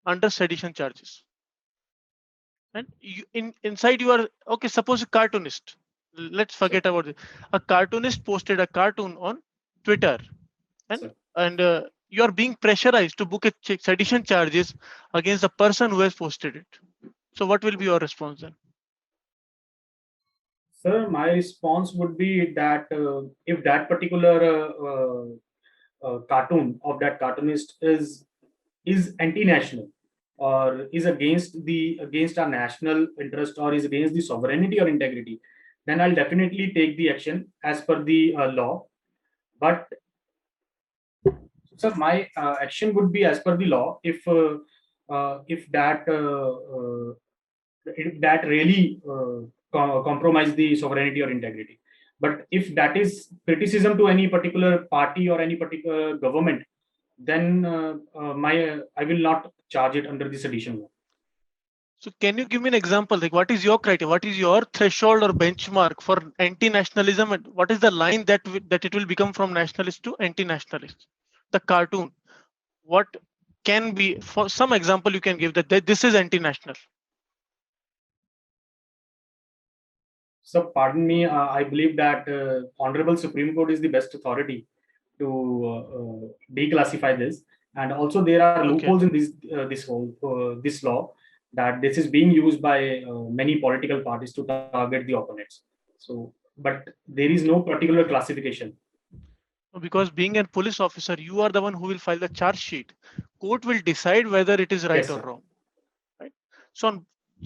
under sedition charges. And inside you are, okay, suppose a cartoonist, let's forget about it. A cartoonist posted a cartoon on Twitter, and Sir. You are being pressurized to book a sedition charges against the person who has posted it. So what will be your response then? Sir, my response would be that if that particular cartoon of that cartoonist is anti-national, or is against our national interest or is against the sovereignty or integrity, then I'll definitely take the action as per the law. But so my action would be as per the law if that really compromise the sovereignty or integrity. But if that is criticism to any particular party or any particular government, then I will not charge it under the sedition law. So can you give me an example? Like, what is your criteria? What is your threshold or benchmark for anti-nationalism? And what is the line that that it will become from nationalist to anti-nationalist? The cartoon. What can be, for some example you can give that this is anti-national? So pardon me, I believe that Honorable Supreme Court is the best authority to declassify this. And also there are loopholes in this law, that this is being used by many political parties to target the opponents. So, but there is no particular classification. Because being a police officer, you are the one who will file the charge sheet. Court will decide whether it is right Yes, or sir. wrong. Right. So,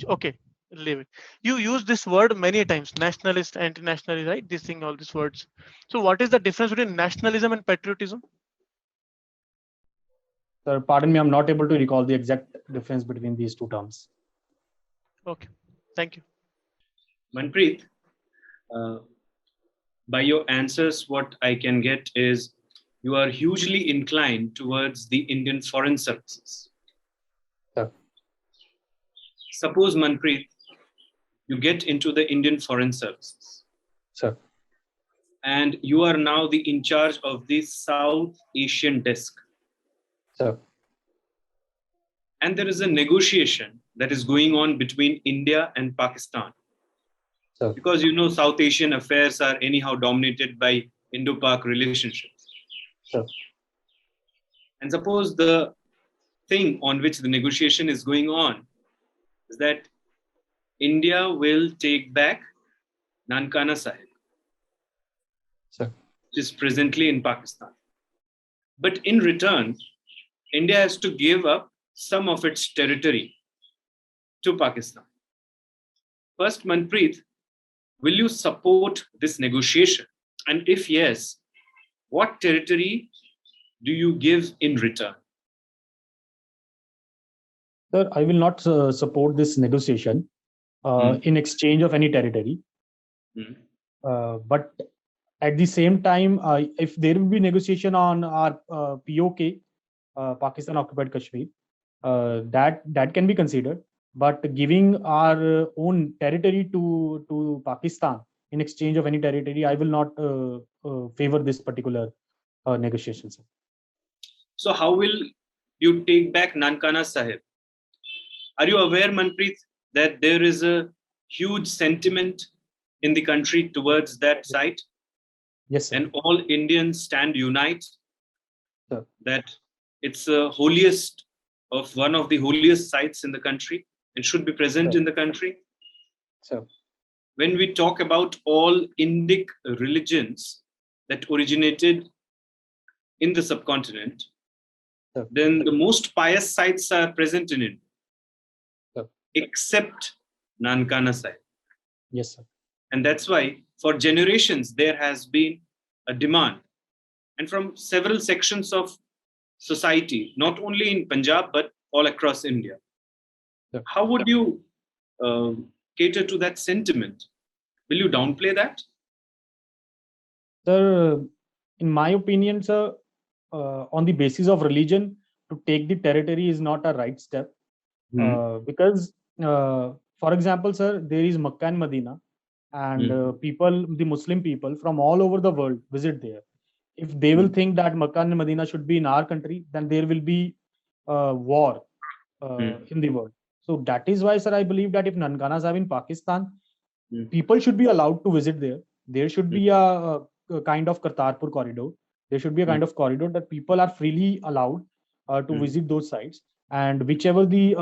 okay, leave it. You use this word many times, nationalist, anti-nationalist, right? This thing, all these words. So what is the difference between nationalism and patriotism? Sir, pardon me, I'm not able to recall the exact difference between these two terms. Okay, thank you. Manpreet, by your answers, what I can get is you are hugely inclined towards the Indian Foreign Services. Sir. Suppose, Manpreet, you get into the Indian Foreign Services. Sir. And you are now the in charge of the South Asian desk. Sir. And there is a negotiation that is going on between India and Pakistan. Sir. Because you know South Asian affairs are anyhow dominated by Indo-Pak relationships. Sir. And suppose the thing on which the negotiation is going on is that India will take back Nankana Sahib, Sir. which is presently in Pakistan. But in return, India has to give up some of its territory to Pakistan. First, Manpreet, will you support this negotiation? And if yes, what territory do you give in return? Sir, I will not support this negotiation in exchange of any territory. But at the same time, if there will be negotiation on our POK, Pakistan Occupied Kashmir, that can be considered. But giving our own territory to Pakistan in exchange of any territory, I will not favor this particular negotiation, sir. So how will you take back Nankana Sahib? Are you aware, Manpreet, that there is a huge sentiment in the country towards that site? Yes, sir. And all Indians stand united Sir. that it's the holiest of one of the holiest sites in the country. It should be present Sir. in the country. Sir. When we talk about all Indic religions that originated in the subcontinent, Sir. then the most pious sites are present in India, Sir. except Nankana Sahib. Yes, sir. And that's why for generations there has been a demand. And from several sections of society, not only in Punjab, but all across India. Sir. How would you cater to that sentiment? Will you downplay that? Sir, in my opinion, sir, on the basis of religion, to take the territory is not a right step. Because, for example, sir, there is Makkah and Medina, and people, the Muslim people from all over the world visit there. If they will think that Makkah and Medina should be in our country, then there will be war in the world. So that is why, sir, I believe that if Nankana Sahib in Pakistan, people should be allowed to visit there. There should be a kind of Kartarpur corridor. There should be a kind of corridor that people are freely allowed to visit those sites. And whichever the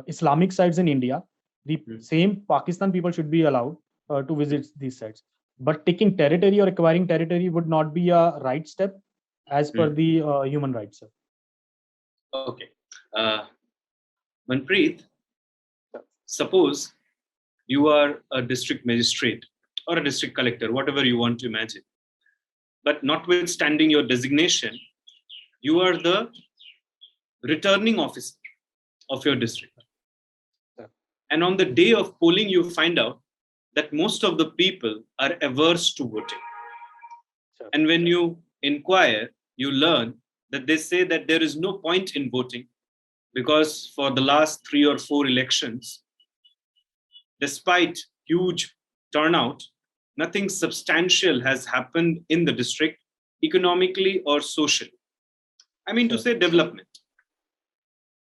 Islamic sites in India, the same Pakistan people should be allowed to visit these sites. But taking territory or acquiring territory would not be a right step as per the human rights, sir. Okay. Manpreet, suppose you are a district magistrate or a district collector, whatever you want to imagine. But notwithstanding your designation, you are the returning officer of your district. Yeah. And on the day of polling, you find out that most of the people are averse to voting. Sure. And when you inquire, you learn that they say that there is no point in voting because for the last 3 or 4 elections, despite huge turnout, nothing substantial has happened in the district, economically or socially. I mean to say development.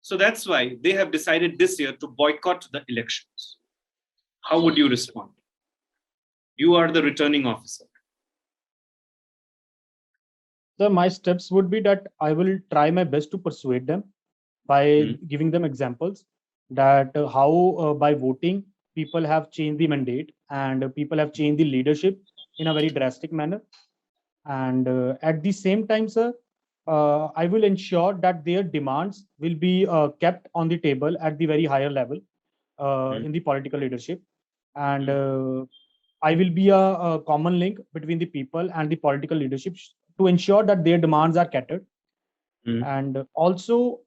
So that's why they have decided this year to boycott the elections. How would you respond? You are the returning officer. So my steps would be that I will try my best to persuade them by giving them examples that how by voting people have changed the mandate and people have changed the leadership in a very drastic manner. And at the same time, sir, I will ensure that their demands will be kept on the table at the very higher level in the political leadership. And I will be a common link between the people and the political leadership to ensure that their demands are catered. And also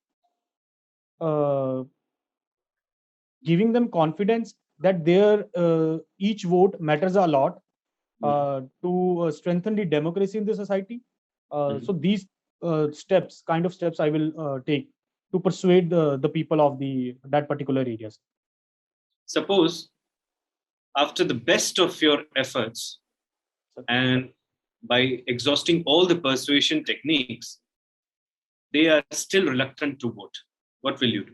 giving them confidence that their each vote matters a lot to strengthen the democracy in the society. So these steps, kind of steps, I will take to persuade the people of that particular areas. Suppose after the best of your efforts and by exhausting all the persuasion techniques, they are still reluctant to vote. What will you do?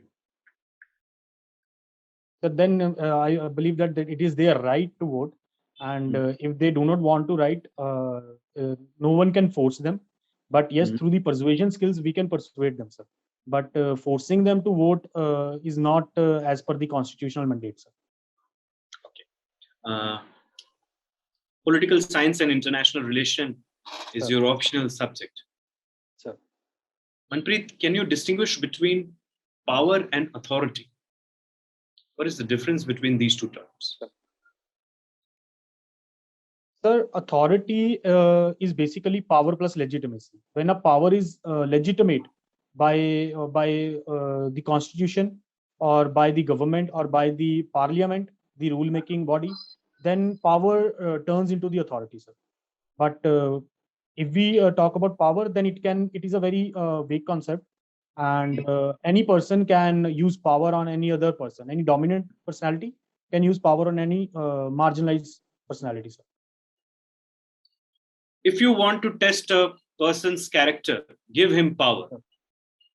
So then I believe that it is their right to vote. And if they do not want to write, no one can force them. But yes, through the persuasion skills, we can persuade them, sir. But forcing them to vote is not as per the constitutional mandate, sir. Okay. Political science and international relation is your optional subject. Sir. Manpreet, can you distinguish between power and authority? What is the difference between these two terms? Sir, authority is basically power plus legitimacy. When a power is legitimate by the constitution or by the government or by the parliament, the rule-making body, then power turns into the authority, sir. But if we talk about power, then it is a very vague concept, and any person can use power on any other person. Any dominant personality can use power on any marginalized personality, sir. If you want to test a person's character, give him power.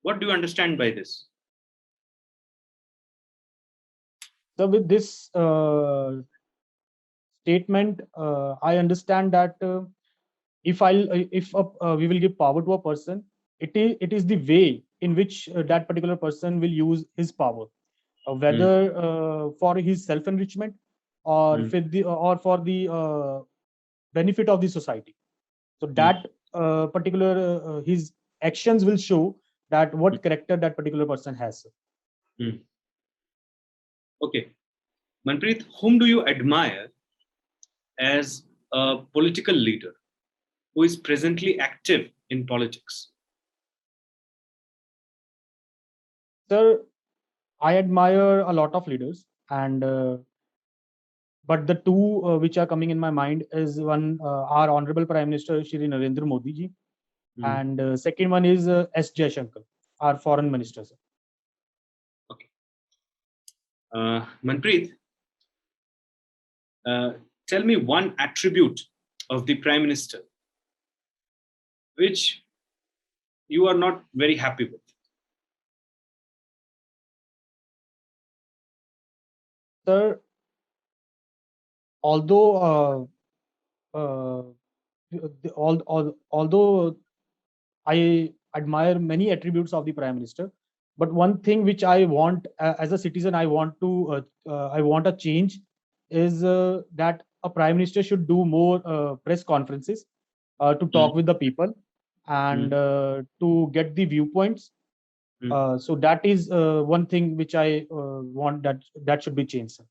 What do you understand by this? So with this statement, I understand that if we will give power to a person, it is the way in which that particular person will use his power, whether for his self enrichment or for the benefit of the society. So that particular his actions will show that what character that particular person has. Okay, Manpreet, whom do you admire as a political leader who is presently active in politics? Sir, I admire a lot of leaders, and but the two which are coming in my mind is one, our Honorable Prime Minister Shri Narendra Modi ji, and second one is S. Jaishankar, our Foreign Minister, sir. Okay. Manpreet, tell me one attribute of the Prime Minister which you are not very happy with. Sir, although although I admire many attributes of the Prime Minister, but one thing which I want as a citizen, I want a change, is that a Prime Minister should do more press conferences to talk with the people and to get the viewpoints So that is one thing which I want that should be changed, sir.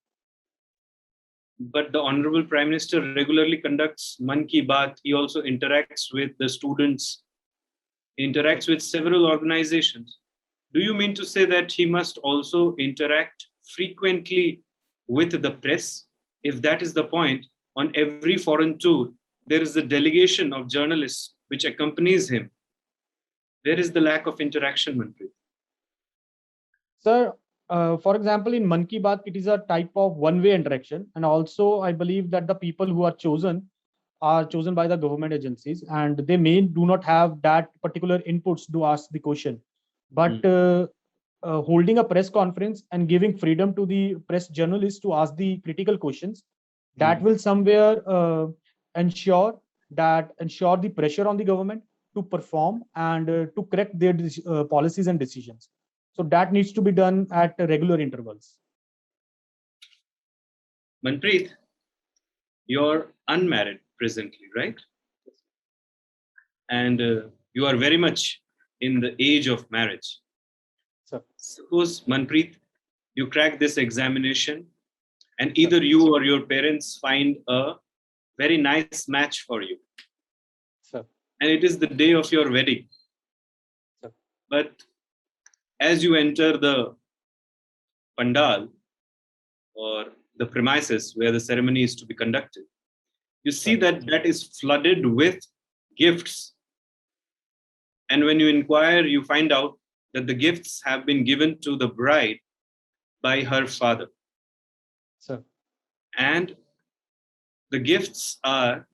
But the Honorable Prime Minister regularly conducts Man Ki Baat. He also interacts with the students, interacts with several organizations. Do you mean to say that he must also interact frequently with the press? If that is the point, on every foreign tour, there is a delegation of journalists which accompanies him. Where is the lack of interaction, Manpreet? Sir, for example, in Man Ki Baat, it is a type of one-way interaction, and also I believe that the people who are chosen by the government agencies, and they may do not have that particular inputs to ask the question. But holding a press conference and giving freedom to the press journalists to ask the critical questions, that will somewhere ensure the pressure on the government to perform and to correct their policies and decisions. So that needs to be done at regular intervals. Manpreet, you're unmarried presently, right? And you are very much in the age of marriage. Sir. Suppose, Manpreet, you crack this examination and either you or your parents find a very nice match for you. Sir. And it is the day of your wedding. Sir. But as you enter the pandal or the premises where the ceremony is to be conducted, you see that is flooded with gifts. And when you inquire, you find out that the gifts have been given to the bride by her father. Sir. And the gifts are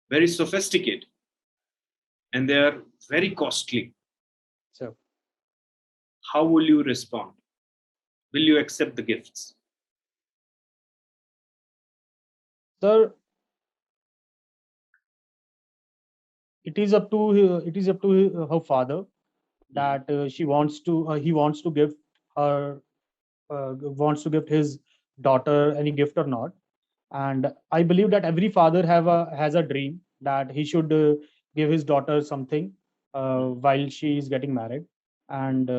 very sophisticated and they are very costly. Sir. How will you respond? Will you accept the gifts? Sir, it is up to her father that he wants to give his daughter any gift or not. And I believe that every father has a dream that he should give his daughter something while she is getting married. And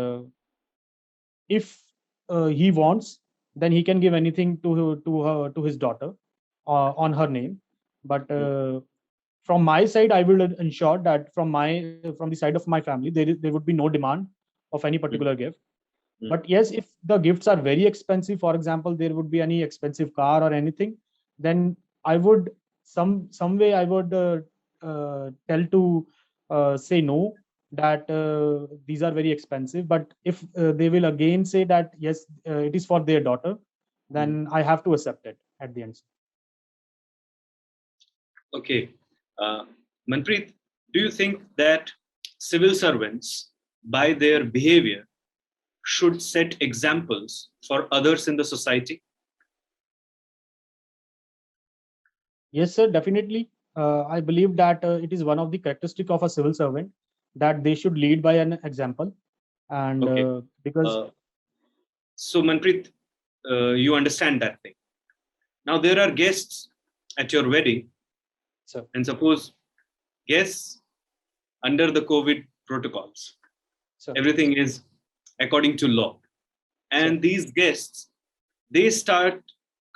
if he wants, then he can give anything to his daughter on her name. But from my side, I will ensure that from the side of my family, there would be no demand of any particular gift. But yes, if the gifts are very expensive, for example, there would be any expensive car or anything, then I would some way I would tell to say no, that these are very expensive. But if they will again say that yes, it is for their daughter, then I have to accept it at the end. Okay. Manpreet, do you think that civil servants, by their behavior, should set examples for others in the society? Yes, sir, definitely. I believe that it is one of the characteristic of a civil servant that they should lead by an example. And Okay. because So, Manpreet, you understand that thing. Now, there are guests at your wedding. Sir. And suppose guests under the COVID protocols, Sir. everything is according to law. And Sir. these guests, they start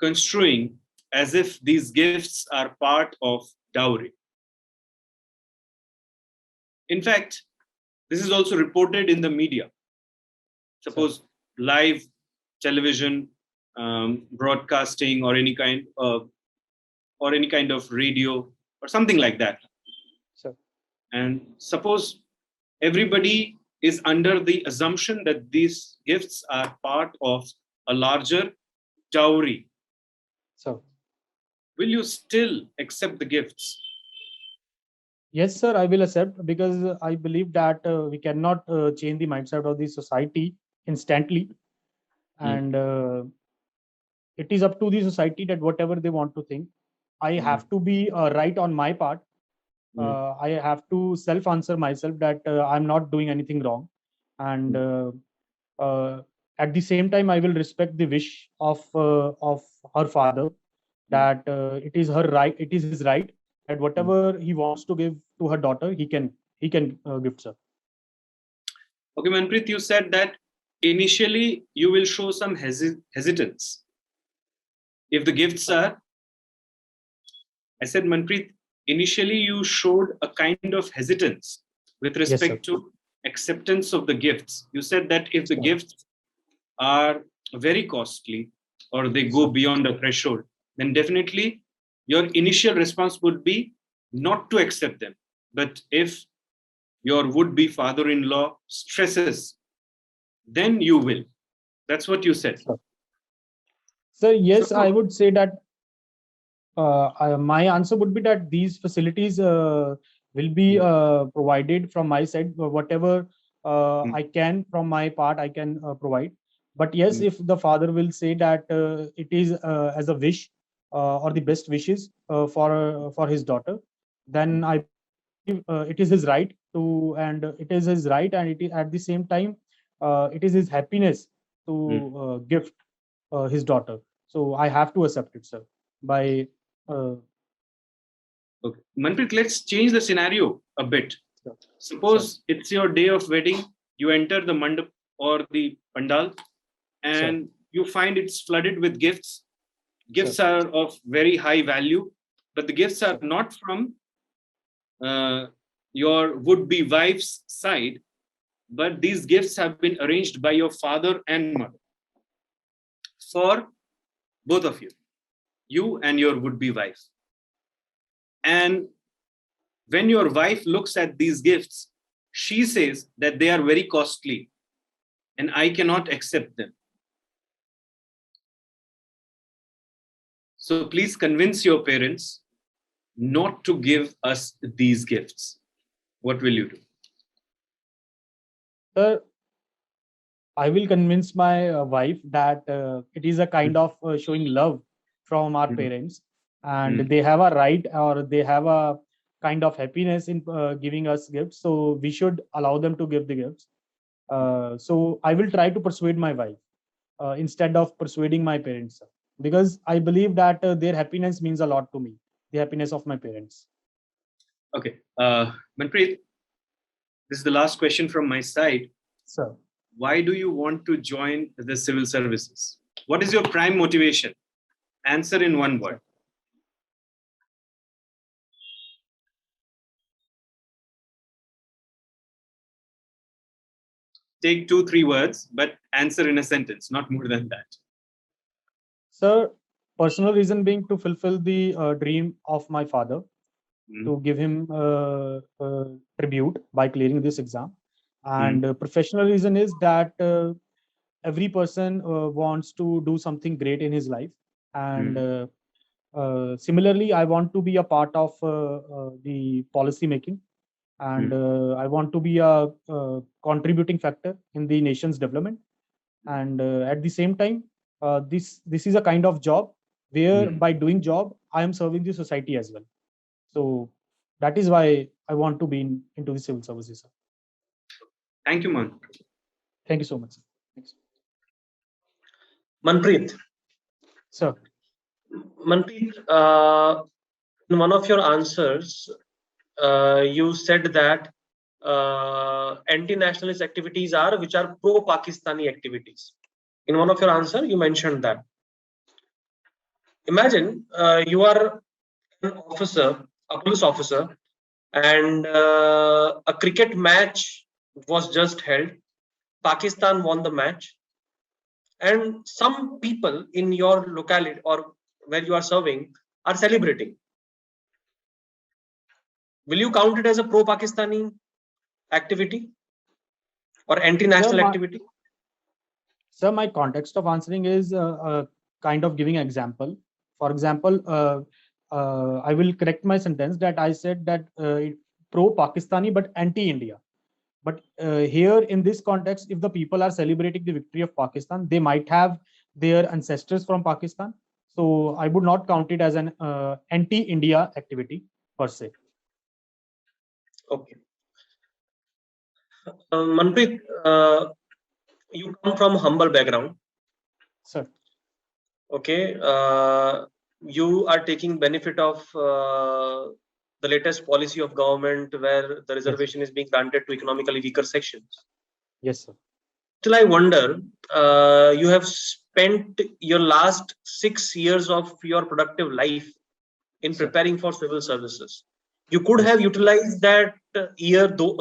construing as if these gifts are part of dowry. In fact, this is also reported in the media. Suppose live television, broadcasting, or any kind of radio or something like that. Sir. And suppose everybody is under the assumption that these gifts are part of a larger dowry. So Will you still accept the gifts? yes, sir, I will accept, because I believe that we cannot change the mindset of the society instantly. And it is up to the society that whatever they want to think. I have to be right on my part. I have to self-answer myself that I'm not doing anything wrong. And at the same time, I will respect the wish of her father, that it is his right, that whatever he wants to give to her daughter, he can gift her. Okay, Manpreet, you said that initially you will show some hesitance. If the gifts are, I said, Manpreet, initially you showed a kind of hesitance with Yes, sir. respect to acceptance of the gifts. You said that if the Sure. gifts are very costly or they go Sure. beyond the threshold, then definitely your initial response would be not to accept them. But if your would-be father-in-law stresses, then you will. That's what you said. Sure. So yes, So- I would say that my answer would be that these facilities will be provided from my side. Whatever I can from my part, I can provide. But yes, if the father will say that it is as a wish or the best wishes for his daughter, then I it is his right to, and it is his right, and it is at the same time it is his happiness to gift his daughter. So I have to accept it, sir. By Okay. Manpreet, let's change the scenario a bit. Sure. Suppose it's your day of wedding, you enter the mandap or the pandal, and you find it's flooded with gifts. Gifts are of very high value, but the gifts are not from your would-be wife's side, but these gifts have been arranged by your father and mother for both of you, you and your would-be wife. And when your wife looks at these gifts, she says that they are very costly and I cannot accept them. So please convince your parents not to give us these gifts. What will you do? sir, I will convince my wife that it is a kind of showing love from our parents, and they have a right, or they have a kind of happiness in giving us gifts. So we should allow them to give the gifts. So I will try to persuade my wife instead of persuading my parents, sir, because I believe that their happiness means a lot to me. The happiness of my parents. Okay. Manpreet, this is the last question from my side. Sir. Why do you want to join the civil services? What is your prime motivation? Answer in one word. Take 2-3 words, but answer in a sentence, not more than that. Sir, personal reason being to fulfill the dream of my father, to give him tribute by clearing this exam. And professional reason is that every person wants to do something great in his life. And similarly, I want to be a part of the policy making. And I want to be a contributing factor in the nation's development. And at the same time, this is a kind of job where by doing job, I am serving the society as well. So that is why I want to be into the civil services, sir. Thank you, Man. Thank you so much, sir. Thanks. Manpreet. Sir. Manpreet, in one of your answers, you said that anti-nationalist activities are which are pro-Pakistani activities. In one of your answers, you mentioned that. Imagine you are an officer, a police officer, and a cricket match was just held. Pakistan won the match, and some people in your locality or where you are serving are celebrating. Will you count it as a pro-Pakistani activity or anti-national activity? Sir, my context of answering is kind of giving an example. For example, I will correct my sentence that I said that pro-Pakistani but anti-India. But here in this context, if the people are celebrating the victory of Pakistan, they might have their ancestors from Pakistan. So I would not count it as an anti-India activity per se. Okay. Manpreet, you come from humble background. Sir. Okay. You are taking benefit of the latest policy of government where the reservation is being granted to economically weaker sections. Yes, sir. Still, I wonder, you have spent your last 6 years of your productive life in Sir. preparing for civil services. You could Yes. have utilized that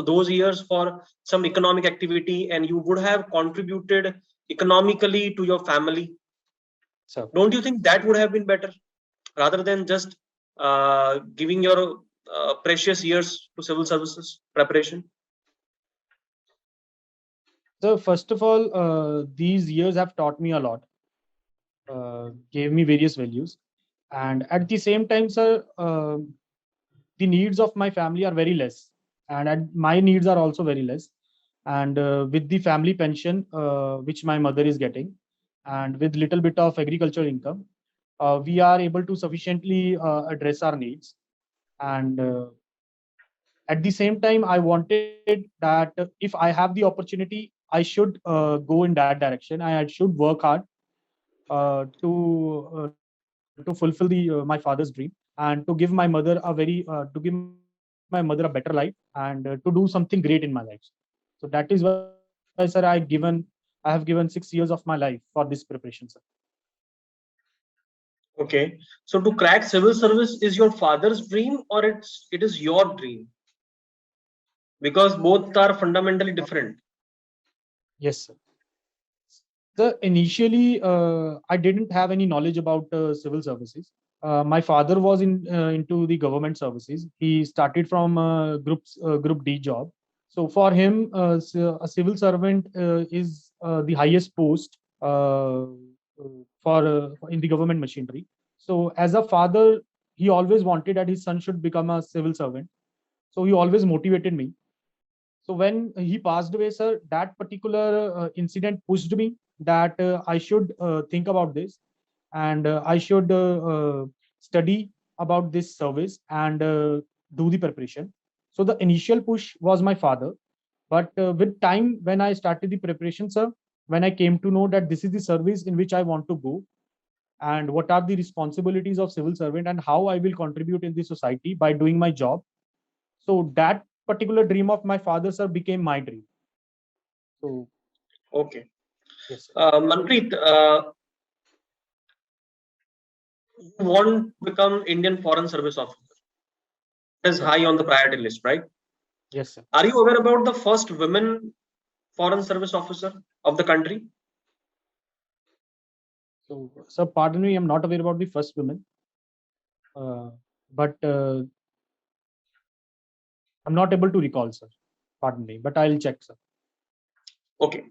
those years for some economic activity, and you would have contributed economically to your family. Sir. Don't you think that would have been better rather than just giving your precious years to civil services preparation? So first of all, these years have taught me a lot, gave me various values, and at the same time, sir, the needs of my family are very less, and my needs are also very less. And with the family pension, which my mother is getting, and with little bit of agricultural income, we are able to sufficiently address our needs. And at the same time, I wanted that if I have the opportunity, I should go in that direction. I should work hard to fulfill the my father's dream, and to give my mother a very to give my mother a better life, and to do something great in my life. So that is why, sir, I have given 6 years of my life for this preparation, sir. Okay, so to crack civil service is your father's dream, or it is your dream? Because both are fundamentally different. Yes, sir. So initially, I didn't have any knowledge about civil services. My father was into the government services. He started from group D job. So for him, a civil servant is the highest post for in the government machinery. So as a father, he always wanted that his son should become a civil servant. So he always motivated me. So when he passed away, sir, that particular incident pushed me that I should think about this, and I should study about this service, and do the preparation. So the initial push was my father, but with time, when I started the preparation, sir, when I came to know that this is the service in which I want to go, and what are the responsibilities of civil servant, and how I will contribute in the society by doing my job. So that particular dream of my father, sir, became my dream. So Okay. yes, sir. Manpreet, you want to become Indian Foreign Service Officer. It is Sir. high on the priority list, right? Yes, sir. Are you aware about the first women Foreign Service Officer of the country? So, sir, pardon me, I'm not aware about the first women, but I'm not able to recall, sir. Pardon me, but I'll check, sir. Okay.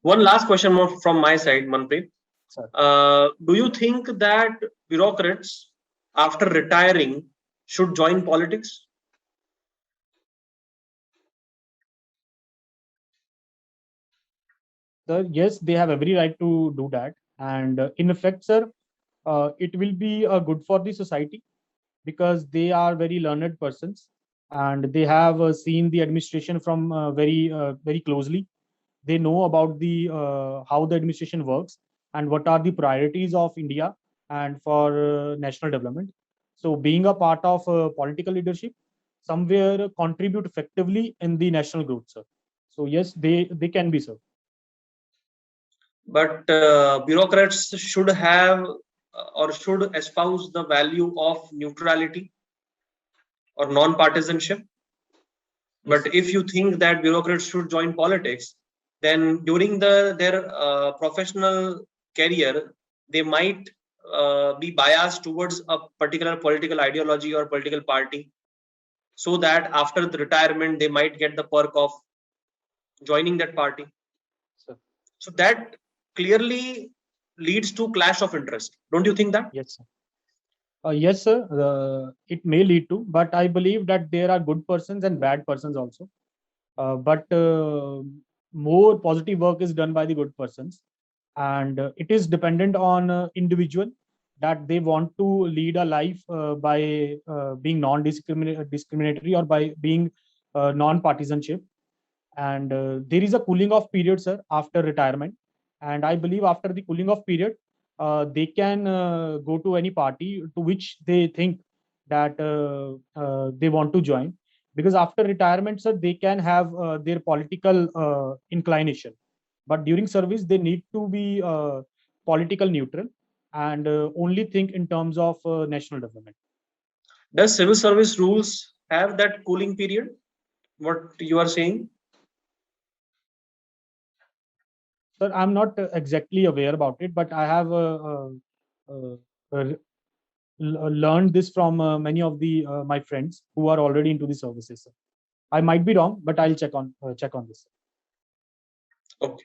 One last question more from my side, Manpreet. Sir. Do you think that bureaucrats, after retiring, should join politics? Sir, yes, they have every right to do that, and in effect, sir, it will be good for the society because they are very learned persons, and they have seen the administration from very closely. They know about the how the administration works and what are the priorities of India and for national development. So being a part of political leadership somewhere contribute effectively in the national growth, sir. So yes, they can be, sir. But bureaucrats should have or should espouse the value of neutrality or non-partisanship. Yes, But if you think that bureaucrats should join politics, then during their professional career, they might be biased towards a particular political ideology or political party, so that after the retirement, they might get the perk of joining that party. sir. So that clearly leads to clash of interest. Don't you think that? Yes, sir. Yes, sir. It may lead to, but I believe that there are good persons and bad persons also. But more positive work is done by the good persons, and it is dependent on individual that they want to lead a life by being non-discriminatory or by being non-partisanship. And there is a cooling off period, sir, after retirement, and I believe after the cooling off period, they can go to any party to which they think that they want to join. because after retirement, sir, they can have their political inclination, but during service they need to be political neutral and only think in terms of national development. Does civil service rules have that cooling period? What you are saying? Sir, I'm not exactly aware about it, but I have learned this from many of the my friends who are already into the services, sir. I might be wrong, but I'll check on this. Okay.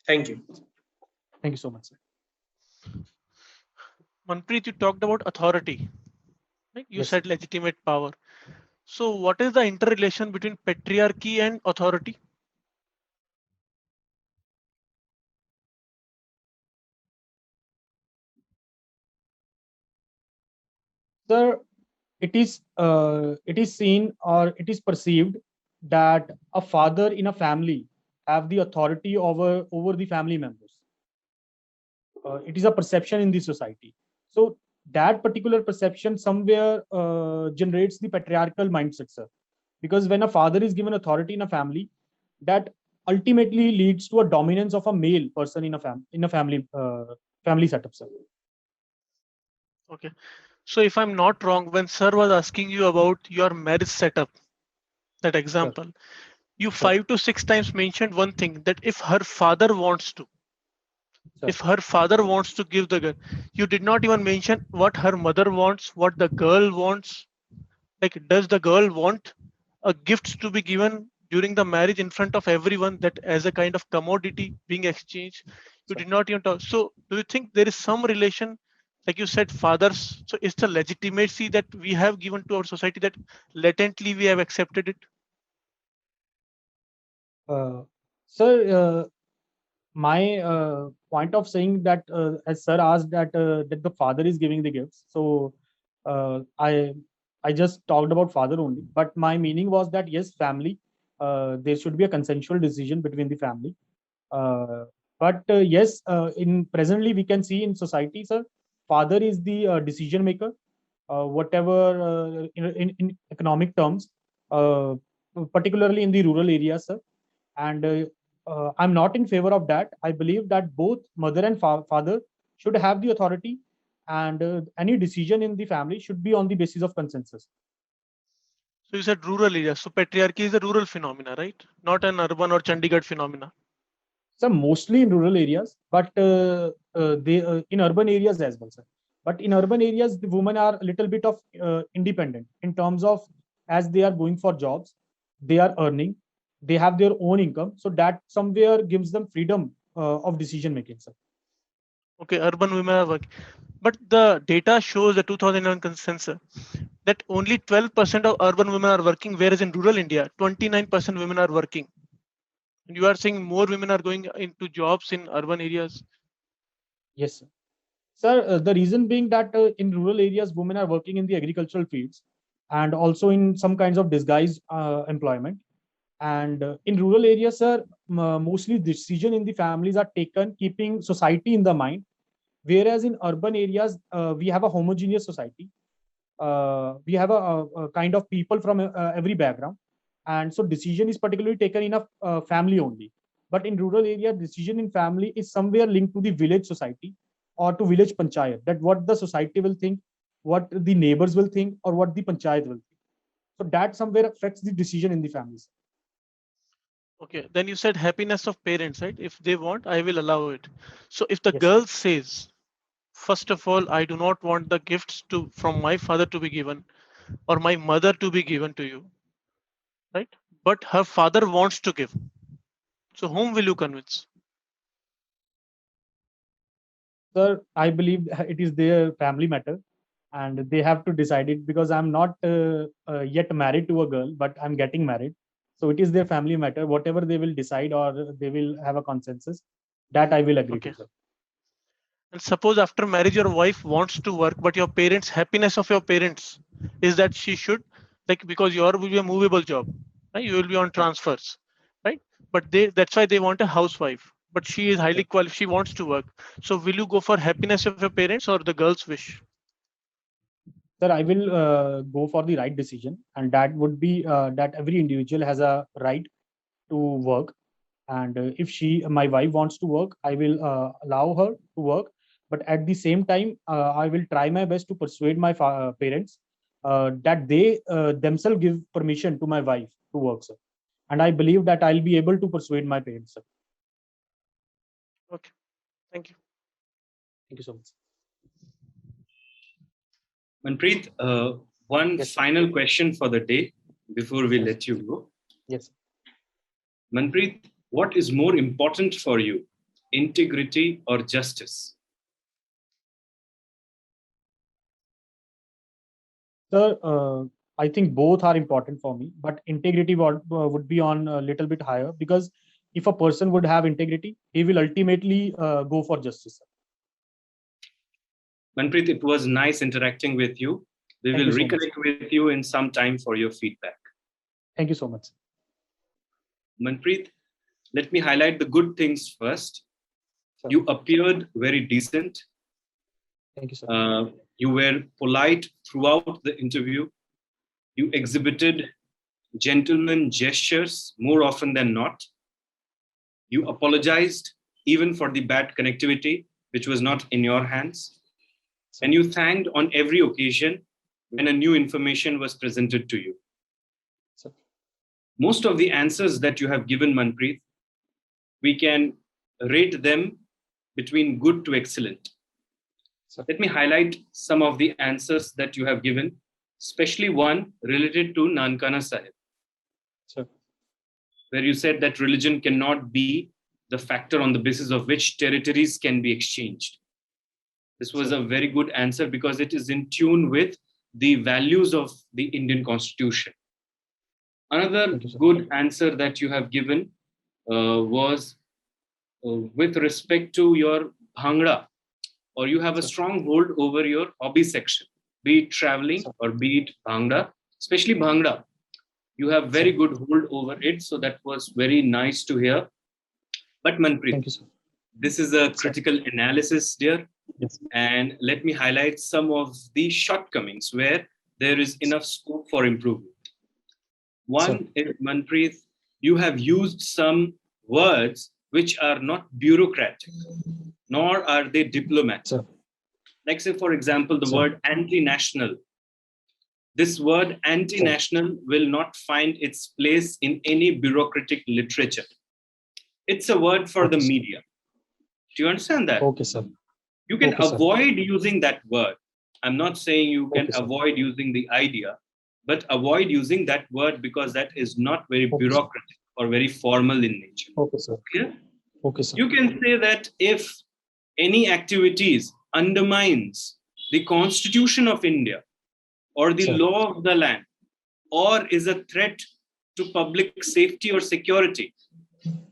Thank you. Thank you so much, sir. Manpreet, you talked about authority. Right? You Yes, said legitimate power. So what is the interrelation between patriarchy and authority? sir, it is seen or it is perceived that a father in a family have the authority over the family members. It is a perception in the society. So that particular perception somewhere generates the patriarchal mindset, sir. Because when a father is given authority in a family, that ultimately leads to a dominance of a male person in a family setup, sir. Okay. So if I'm not wrong, when sir was asking you about your marriage setup, that example, you Sir. 5 to 6 times mentioned one thing, that if her father wants to, Sir. if her father wants to give the girl, you did not even mention what her mother wants, what the girl wants. Like, does the girl want a gift to be given during the marriage in front of everyone, that as a kind of commodity being exchanged? You Sir. did not even talk. So do you think there is some relation, like you said, fathers? So it's the legitimacy that we have given to our society that latently we have accepted it? Sir, my point of saying that, as sir asked that the father is giving the gifts, so I just talked about father only, but my meaning was that yes, family, there should be a consensual decision between the family. uh, but yes, in presently we can see in society, sir, father is the decision maker, whatever in economic terms, uh, particularly in the rural areas, sir. And I'm not in favor of that. I believe that both mother and father should have the authority, and any decision in the family should be on the basis of consensus. So you said rural areas. So patriarchy is a rural phenomena, right? Not an urban or Chandigarh phenomena. So mostly in rural areas, but they in urban areas as well, sir. But in urban areas, the women are a little bit of independent in terms of, as they are going for jobs, they are earning, they have their own income, so that somewhere gives them freedom of decision making, sir. Okay, urban women are working. But the data shows, the 2011 consensus, that only 12% of urban women are working, whereas in rural India, 29% women are working. And you are saying more women are going into jobs in urban areas. Yes, sir. Sir, the reason being that in rural areas, women are working in the agricultural fields and also in some kinds of disguised employment. And in rural areas, sir, mostly decision in the families are taken keeping society in the mind. Whereas in urban areas, we have a homogeneous society. We have a kind of people from every background, and so decision is particularly taken in a family only. But in rural area, decision in family is somewhere linked to the village society or to village panchayat, that what the society will think, what the neighbors will think, or what the panchayat will think. So that somewhere affects the decision in the families. Okay, then you said happiness of parents, right? If they want, I will allow it. So if the Yes. girl says, first of all, I do not want the gifts to from my father to be given or my mother to be given to you, right? But her father wants to give. So whom will you convince? Sir, I believe it is their family matter and they have to decide it, because I'm not yet married to a girl, but I'm getting married. So it is their family matter. Whatever they will decide or they will have a consensus, that I will agree Okay. to, sir. And suppose after marriage, your wife wants to work, but your parents, happiness of your parents is that she should, like, because your will be a movable job, right? You will be on transfers, right? But that's why they want a housewife. But she is highly qualified, she wants to work. So will you go for happiness of your parents or the girl's wish? Sir, I will go for the right decision, and that would be that every individual has a right to work. And if my wife wants to work, I will allow her to work. But at the same time, I will try my best to persuade my parents that they themselves give permission to my wife to work, sir. And I believe that I'll be able to persuade my parents, sir. Okay. Thank you. Thank you so much. Manpreet, one Yes, sir. final question for the day before we Yes. let you go. Yes. Manpreet, what is more important for you, integrity or justice? Sir, I think both are important for me, but integrity would be on a little bit higher, because if a person would have integrity, he will ultimately go for justice, sir. Manpreet, it was nice interacting with you. We Thank will you so much. reconnect with you in some time for your feedback. Thank you so much. Manpreet, let me highlight the good things first. Sir. You appeared very decent. Thank you, sir. You were polite throughout the interview. You exhibited gentleman gestures more often than not. You apologized even for the bad connectivity, which was not in your hands. Sir. And you thanked on every occasion when a new information was presented to you. Sir. Most of the answers that you have given, Manpreet, we can rate them between good to excellent. Sir. Let me highlight some of the answers that you have given, especially one related to Nankana Sahib, Sir. where you said that religion cannot be the factor on the basis of which territories can be exchanged. This was Sir. a very good answer because it is in tune with the values of the Indian Constitution. Another Thank you, sir. good answer that you have given was with respect to your Bhangra, or you have a Sir. strong hold over your hobby section, be it traveling Sir. or be it Bhangra, especially Bhangra. You have very Sir. good hold over it. So that was very nice to hear. But Manpreet, Thank you, sir. this is a critical analysis, dear. Yes. And let me highlight some of the shortcomings where there is enough scope for improvement. One is, Manpreet, you have used some words which are not bureaucratic, nor are they diplomatic. Sir. Like, say, for example, the Sir. word anti-national. This word anti-national will not find its place in any bureaucratic literature. It's a word for the Okay, sir. media. Do you understand that? Okay, sir. You can Okay, sir. avoid using that word. I'm not saying you can Okay, sir. avoid using the idea, but avoid using that word because that is not very Okay, sir. bureaucratic or very formal in nature. Okay, sir. Clear? Okay, sir. You can say that if any activities undermines the Constitution of India or the Sir. law of the land, or is a threat to public safety or security,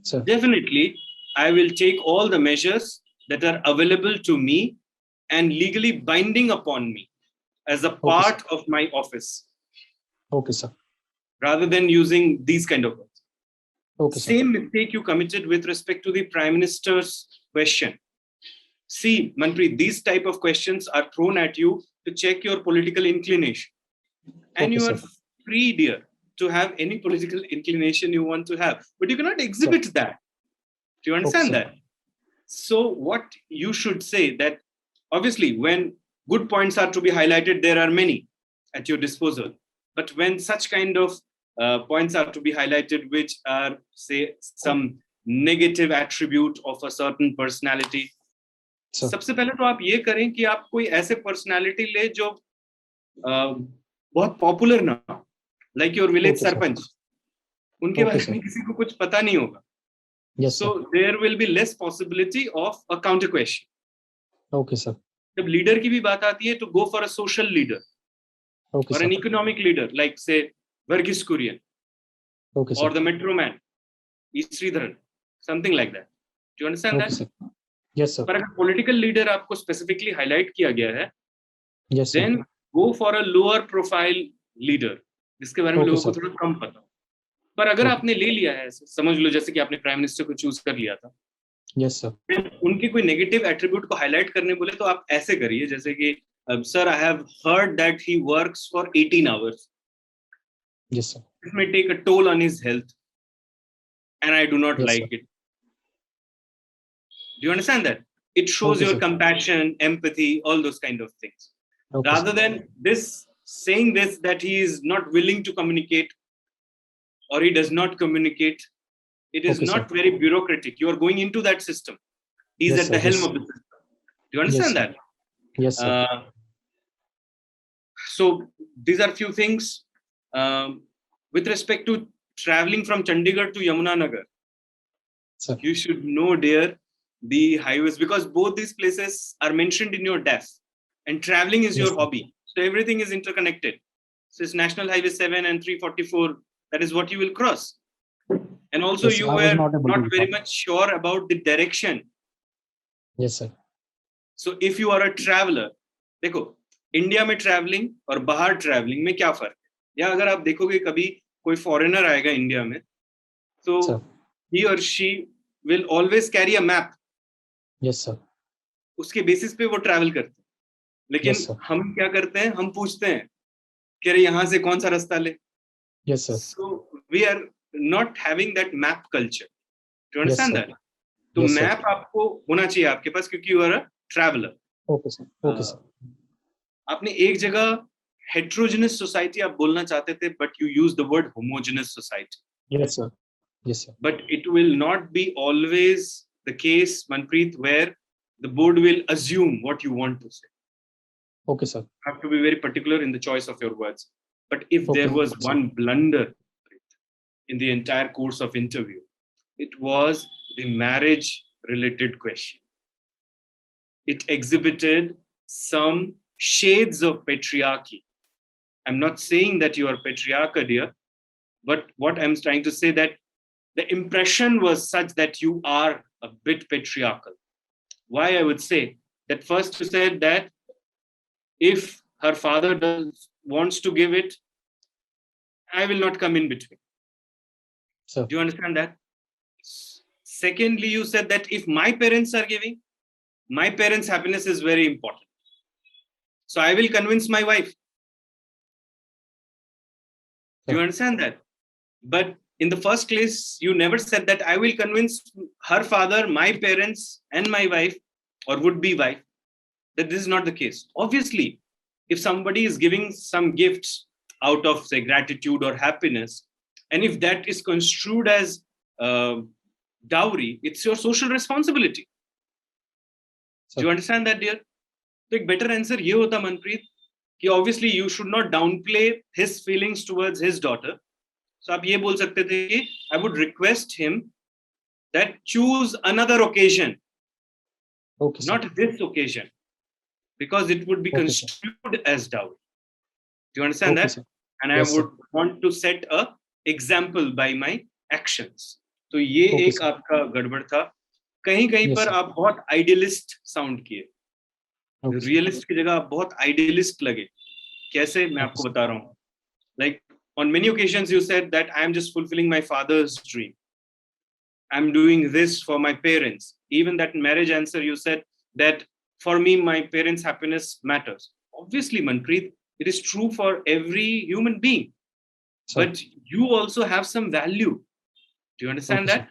Sir. definitely I will take all the measures that are available to me and legally binding upon me as a part of my office, Okay, sir. rather than using these kind of words. Okay, sir. Same mistake you committed with respect to the Prime Minister's question. See, Manpreet, these type of questions are thrown at you to check your political inclination. And Okay, you are sir. free, dear, to have any political inclination you want to have, but you cannot exhibit that. Do you understand sir. that? So what you should say that, obviously, when good points are to be highlighted, there are many at your disposal. But when such kind of points are to be highlighted, which are, say, some negative attribute of a certain personality, Sir. सबसे पहले तो आप ये करें कि आप कोई ऐसे पर्सनालिटी ले जो बहुत पॉपुलर ना हो, like your village Okay, sir. Sarpanch, उनके Okay, बारे sir. में किसी को कुछ पता नहीं होगा. Yes, sir. So there will be less possibility of a counter question. Okay, sir. जब लीडर की भी बात आती है तो go for a social leader Okay, or sir. an economic leader, like say Verghese Kurian Okay, sir. or the Metro Man, E. Sridharan, something like that. Do you understand Okay, that? sir. Yes, sir. पर अगर political leader आपको specifically highlight किया गया है, Yes, sir. then go for a lower profile leader, जिसके बारे में Okay, लोगों को sir. थोड़ा कम पता हो. पर अगर Okay. आपने ले लिया है, समझ लो जैसे कि आपने प्राइम मिनिस्टर को चूज कर लिया था, Yes, sir. उनके कोई नेगेटिव एट्रीब्यूट को हाईलाइट करने बोले तो आप ऐसे करिए, जैसे कि Sir, I have heard that he works for 18 hours. Yes, sir. It may take a toll on his health, and I do not Yes, like sir. it. Do you understand that? It shows Okay, your sir. compassion, empathy, all those kind of things. Okay, Rather sir. than this saying this, that he is not willing to communicate or he does not communicate, it is Okay, sir. not very bureaucratic. You are going into that system. He's Yes, at sir. the helm Yes. of the system. Do you understand sir. that? Yes, sir. So these are few things. With respect to traveling from Chandigarh to Yamunanagar, Sir. you should know, dear, the highways, because both these places are mentioned in your DAF, and traveling is Yes, your sir. hobby. So everything is interconnected. So it's National Highway 7 and 344. That is what you will cross. And also, Yes, you I was were not able not to very recall. much sure about the direction. Yes, sir. So if you are a traveler, देखो India में travelling और बाहर travelling में क्या फर्क है? या अगर आप देखोगे कभी कोई फॉरेनर आएगा इंडिया में, तो Sir. he or she will always carry a map. Yes, sir. उसके बेसिस पे वो ट्रैवल करते हैं. लेकिन Yes, sir. हम क्या करते हैं, हम पूछते हैं कि अरे यहाँ से कौन सा रास्ता ले. Yes, sir. So we are not having that map culture. Do you Yes, understand sir. that? तो Yes, sir. मैप आपको होना चाहिए आपके पास, क्योंकि you are a traveler. Okay, sir. Okay, sir. आपने एक जगह heterogeneous society आप बोलना चाहते थे, but you use the word homogeneous society. Yes, sir. Yes, sir. But it will not be always the case, Manpreet, where the board will assume what you want to say. Okay, sir. You have to be very particular in the choice of your words. But if Okay, there was sir. one blunder in the entire course of interview, it was the marriage related question. It exhibited some shades of patriarchy. I'm not saying that you are patriarchal, dear, but what I'm trying to say that the impression was such that you are a bit patriarchal. Why I would say that first you said that if her father wants to give it, I will not come in between. Sir. Do you understand that? Secondly, you said that if my parents are giving, my parents' happiness is very important. So I will convince my wife. Do you understand that? But in the first place, you never said that I will convince her father, my parents, and my wife, or would-be wife, that this is not the case. Obviously, if somebody is giving some gifts out of, say, gratitude or happiness, and if that is construed as dowry, it's your social responsibility. Sir. Do you understand that, dear? So a better answer ये होता, Manpreet, कि obviously you should not downplay his feelings towards his daughter. So आप ये बोल सकते थे कि I would request him that choose another occasion, Okay, sir. not this occasion, because it would be Okay, sir. construed as dowry. Do you understand Okay, that? sir. And Yes, I would want to set a example by my actions. तो ये Okay, एक sir. आपका गड़बड़ था. कहीं कहीं Yes, पर sir. आप बहुत आइडियलिस्ट साउंड किए. Okay, sir. रियलिस्ट की जगह आप बहुत आइडियलिस्ट लगे. कैसे मैं आपको बता रहा हूँ. Like on many occasions you said that I am just fulfilling my father's dream. I'm doing this for my parents. Even that marriage answer you said that for me my parents' happiness matters. Obviously, Manpreet, it is true for every human being. Sir. But you also have some value. Do you understand Okay, that?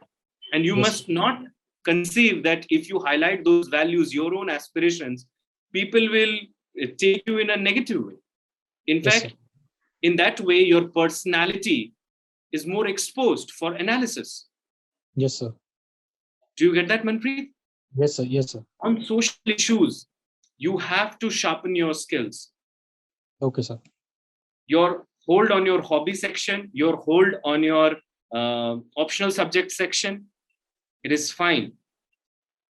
And you Yes, must not conceive that if you highlight those values, your own aspirations, people will take you in a negative way. In Yes, fact, sir. in that way, your personality is more exposed for analysis. Yes, sir. Do you get that, Manpreet? Yes, sir. Yes, sir. On social issues, you have to sharpen your skills. Okay, sir. Your hold on your hobby section, your hold on your optional subject section, it is fine.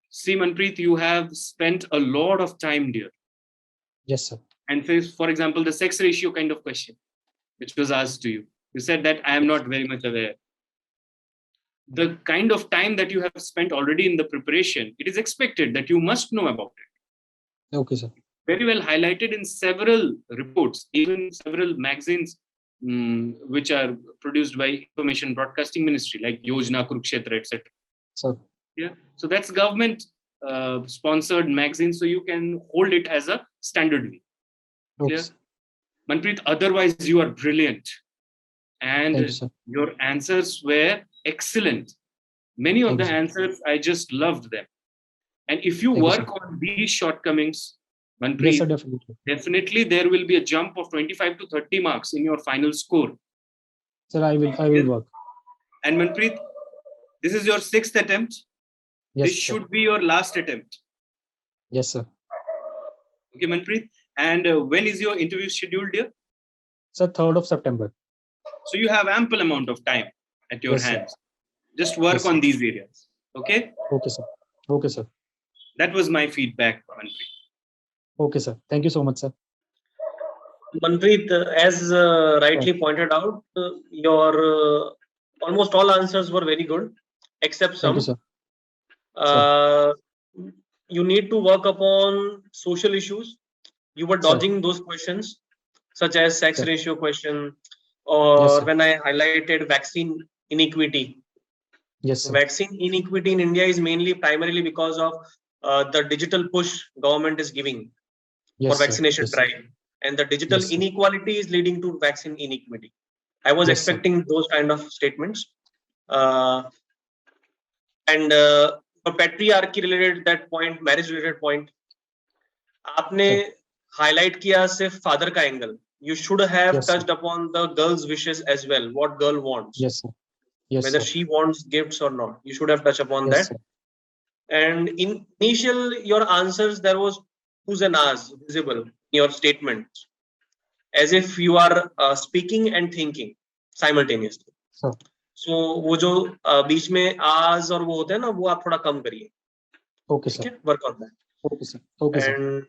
See, Manpreet, you have spent a lot of time, dear. Yes, sir. And for example, the sex ratio kind of question, which was asked to you. You said that I am not very much aware. The kind of time that you have spent already in the preparation, it is expected that you must know about it. Okay, sir. Very well highlighted in several reports, even several magazines which are produced by Information Broadcasting Ministry, like Yojana, Kurukshetra, etc. Sir. Yeah, so that's government sponsored magazine, so you can hold it as a standard way. Okay, Clear? sir. Manpreet, otherwise you are brilliant. And Thank you, sir. your answers were excellent. Many of Thank the you, sir. answers, I just loved them. And if you Thank you, work sir. on these shortcomings, Yes, sir, Manpreet, definitely. definitely there will be a jump of 25 to 30 marks in your final score. Sir, I will work. And Manpreet, this is your 6th attempt. Yes, This sir. should be your last attempt. Yes, sir. Okay, Manpreet. And when is your interview scheduled, dear? Sir, 3rd of September. So you have ample amount of time at your Yes, sir. hands. Just work Yes, on sir. these areas. Okay? Okay, sir. Okay, sir. That was my feedback, Manpreet. Okay, sir. Thank you so much, sir. Manpreet, as rightly pointed out, your almost all answers were very good, except Thank you, some. sir. Sir. You need to work upon social issues. You were Sir. dodging those questions, such as sex Sir. ratio question, Yes, or sir. when I highlighted vaccine inequity. Yes, sir. Vaccine inequity in India is mainly primarily because of the digital push government is giving Yes, for sir. vaccination Yes, sir. drive, and the digital Yes, sir. inequality is leading to vaccine inequity. I was Yes, sir. expecting those kind of statements. And for patriarchy related that point, marriage related point, आपने Sir. highlight किया सिर्फ father का angle. You should have Yes, sir. touched upon the girl's wishes as well. What girl wants, Yes, sir. Yes, whether sir. she wants gifts or not. You should have touched upon Yes, that. sir. And in initial your answers, there was who's and as visible in your statements, as if you are speaking and thinking simultaneously. Sir. So वो जो बीच में आज और वो होते हैं ना, वो आप थोड़ा कम करिए. Okay, ठीक sir. है, work on that. Okay, sir. Okay, sir.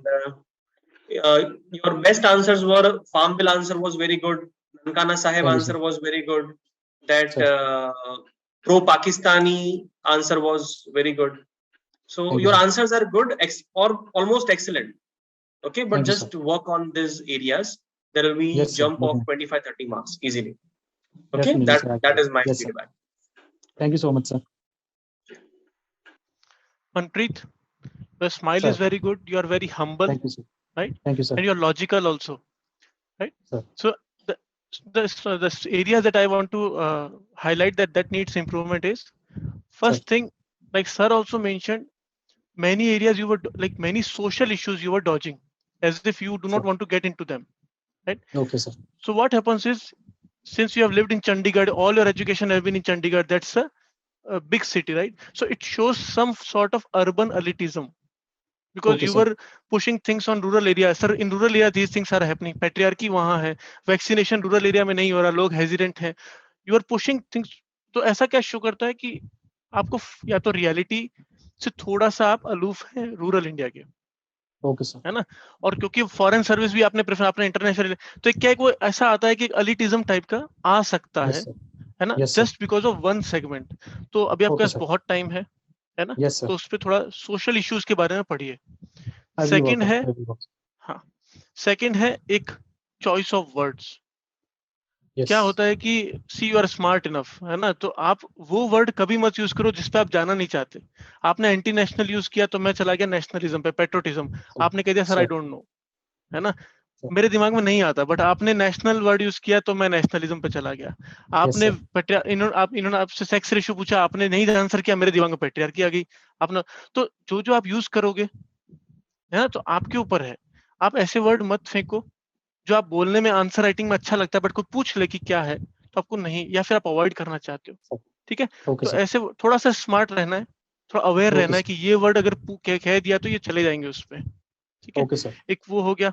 And your best answers were farm bill answer was very good. Nankana Sahib Thank you, answer sir. was very good. That Sir. pro Pakistani answer was very good. So Thank you, your sir. answers are good or almost excellent. Okay, but Thank you, just work on these areas. There will be Yes, sir. jump of Definitely. 25-30 marks easily. Okay, Definitely, sir. that is my Yes, sir. feedback. Thank you so much, sir. Manpreet, your smile Sir. is very good. You are very humble, Thank you, sir. right? Thank you, sir. And you're logical also, right? Sir. So the area that I want to highlight that needs improvement is first thing, like sir also mentioned, many areas you were like many social issues you were dodging as if you do not Sir. want to get into them, right? Okay, sir. So what happens is, since you have lived in Chandigarh, all your education have been in Chandigarh, that's a big city, right? So it shows some sort of urban elitism because Okay, you sir. were pushing things on rural area. Sir, in rural area these things are happening. Patriarchy वहाँ है, vaccination rural area में नहीं हो रहा, लोग hesitant हैं. You are pushing things. तो ऐसा क्या शो करता है कि आपको या तो रियलिटी से थोड़ा सा आप अलूफ हैं रूरल इंडिया के, Okay, sir. है ना? और क्योंकि फॉरेन सर्विस भी आपने प्रेफर, आपने इंटरनेशनल, तो क्या वो ऐसा आता है कि एलिटिज्म टाइप का आ सकता Yes, sir. है ना? Yes, sir. Just because of one segment. तो अभी आपके Okay, पास sir. बहुत टाइम है ना? Yes, sir. तो उस पर थोड़ा सोशल इश्यूज के बारे में पढ़िए. I will work second on. है, I will work. हाँ, सेकंड है एक चॉइस ऑफ वर्ड्स. Yes. क्या होता है कि सी यू आर स्मार्ट इनफ, है ना? तो आप वो वर्ड कभी मत यूज करो जिस पे आप जाना नहीं चाहते. आपने एंटी नेशनल यूज किया तो मैं चला गया नेशनलिज्म पे, पेट्रोटिज्म. आपने कह दिया सर आई डोंट नो, है ना? मेरे दिमाग में नहीं आता, बट आपने नेशनल वर्ड यूज किया तो मैं नेशनलिज्म पे चला गया. आपने इन्होंने आपसे सेक्स रेशियो पूछा, आपने नहीं आंसर किया, मेरे दिमाग में पेट्रियार्की आ गई. आपने तो जो आप यूज करोगे, है ना, तो आपके ऊपर है. आप ऐसे वर्ड मत फेंको जो आप बोलने में आंसर राइटिंग में अच्छा लगता है, बट कोई पूछ ले कि क्या है तो आपको नहीं, या फिर आप अवॉइड करना चाहते हो. ठीक है, Okay, तो sir. ऐसे थोड़ा सा स्मार्ट रहना है, थोड़ा अवेयर Okay, रहना है sir. कि ये वर्ड अगर कह दिया तो ये चले जाएंगे उस पे. ठीक है, Okay, sir. एक वो हो गया.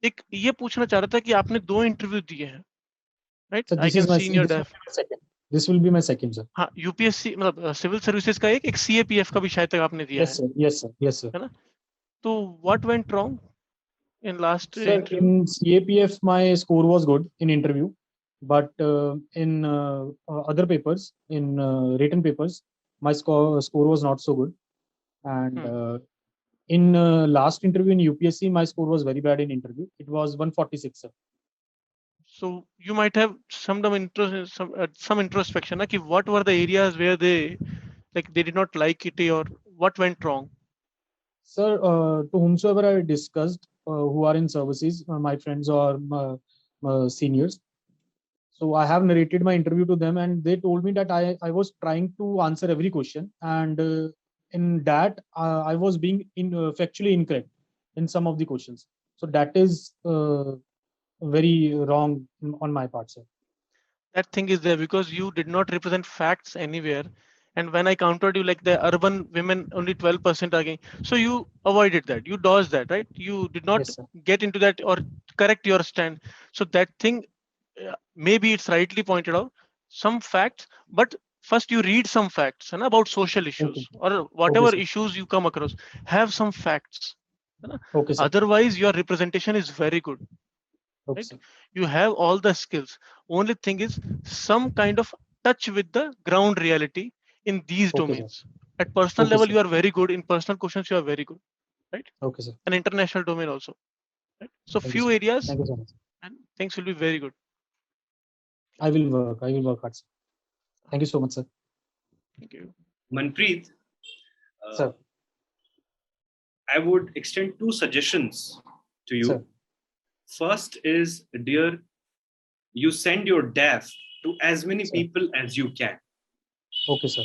एक ये पूछना चाह रहा था कि आपने 2 इंटरव्यू दिए हैं, right? So I this can is my see in your this will def. be my second. This will be my second, sir. हाँ, यूपीएससी मतलब सिविल सर्विसेज का एक सीएपीएफ का भी शायद तक आपने दिया Yes, है, sir. Yes, sir. Yes, sir. है ना? तो what went wrong in last Sir, interview? in CAPF, my score was good in interview, but in other papers, in written papers, my score was not so good. And in last interview in UPSC, my score was very bad in interview. It was 146, sir. So you might have some introspection, कि what were the areas where they did not like it, or what went wrong? Sir, to whomsoever I discussed, who are in services, my friends or seniors. So I have narrated my interview to them, and they told me that I was trying to answer every question, and in that I was being factually incorrect in some of the questions. So that is very wrong on my part, sir. That thing is there because you did not represent facts anywhere. And when I countered you, like the urban women only 12% are getting, so you avoided that, you dodged that, right? You did not Yes, sir. get into that or correct your stand. So that thing, maybe it's rightly pointed out some facts, but first you read some facts and about social issues Okay. or Okay, whatever sir. issues you come across, have some facts. Okay, sir. Otherwise your representation is very good, Okay, right? sir. You have all the skills. Only thing is some kind of touch with the ground reality in these Okay, sir. domains. At personal Okay, level, sir. you are very good. In personal questions, you are very good, right? Okay, sir. An international domain also, right? So Thank you, few sir. areas Thank you so much. and things will be very good. I will work. I will work hard, sir. Thank you so much, sir. Thank you. Manpreet, Sir. I would extend two suggestions to you. Sir. First is, dear, you send your DAF to as many Sir. people as you can Okay, sir.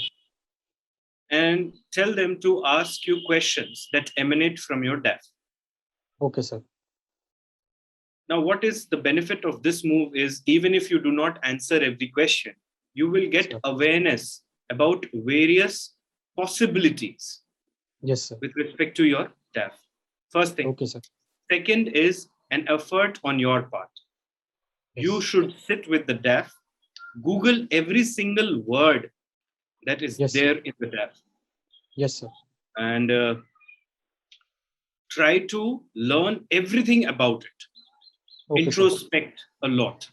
and tell them to ask you questions that emanate from your DAF. Okay, sir. Now, what is the benefit of this move is even if you do not answer every question, you will get Sir. awareness about various possibilities Yes, sir. with respect to your DAF. First thing. Okay, sir. Second is an effort on your part. Yes. You should sit with the DAF, Google every single word that is Yes, there sir. in the DAF, Yes, sir. and try to learn everything about it. Okay, sir. Introspect a lot.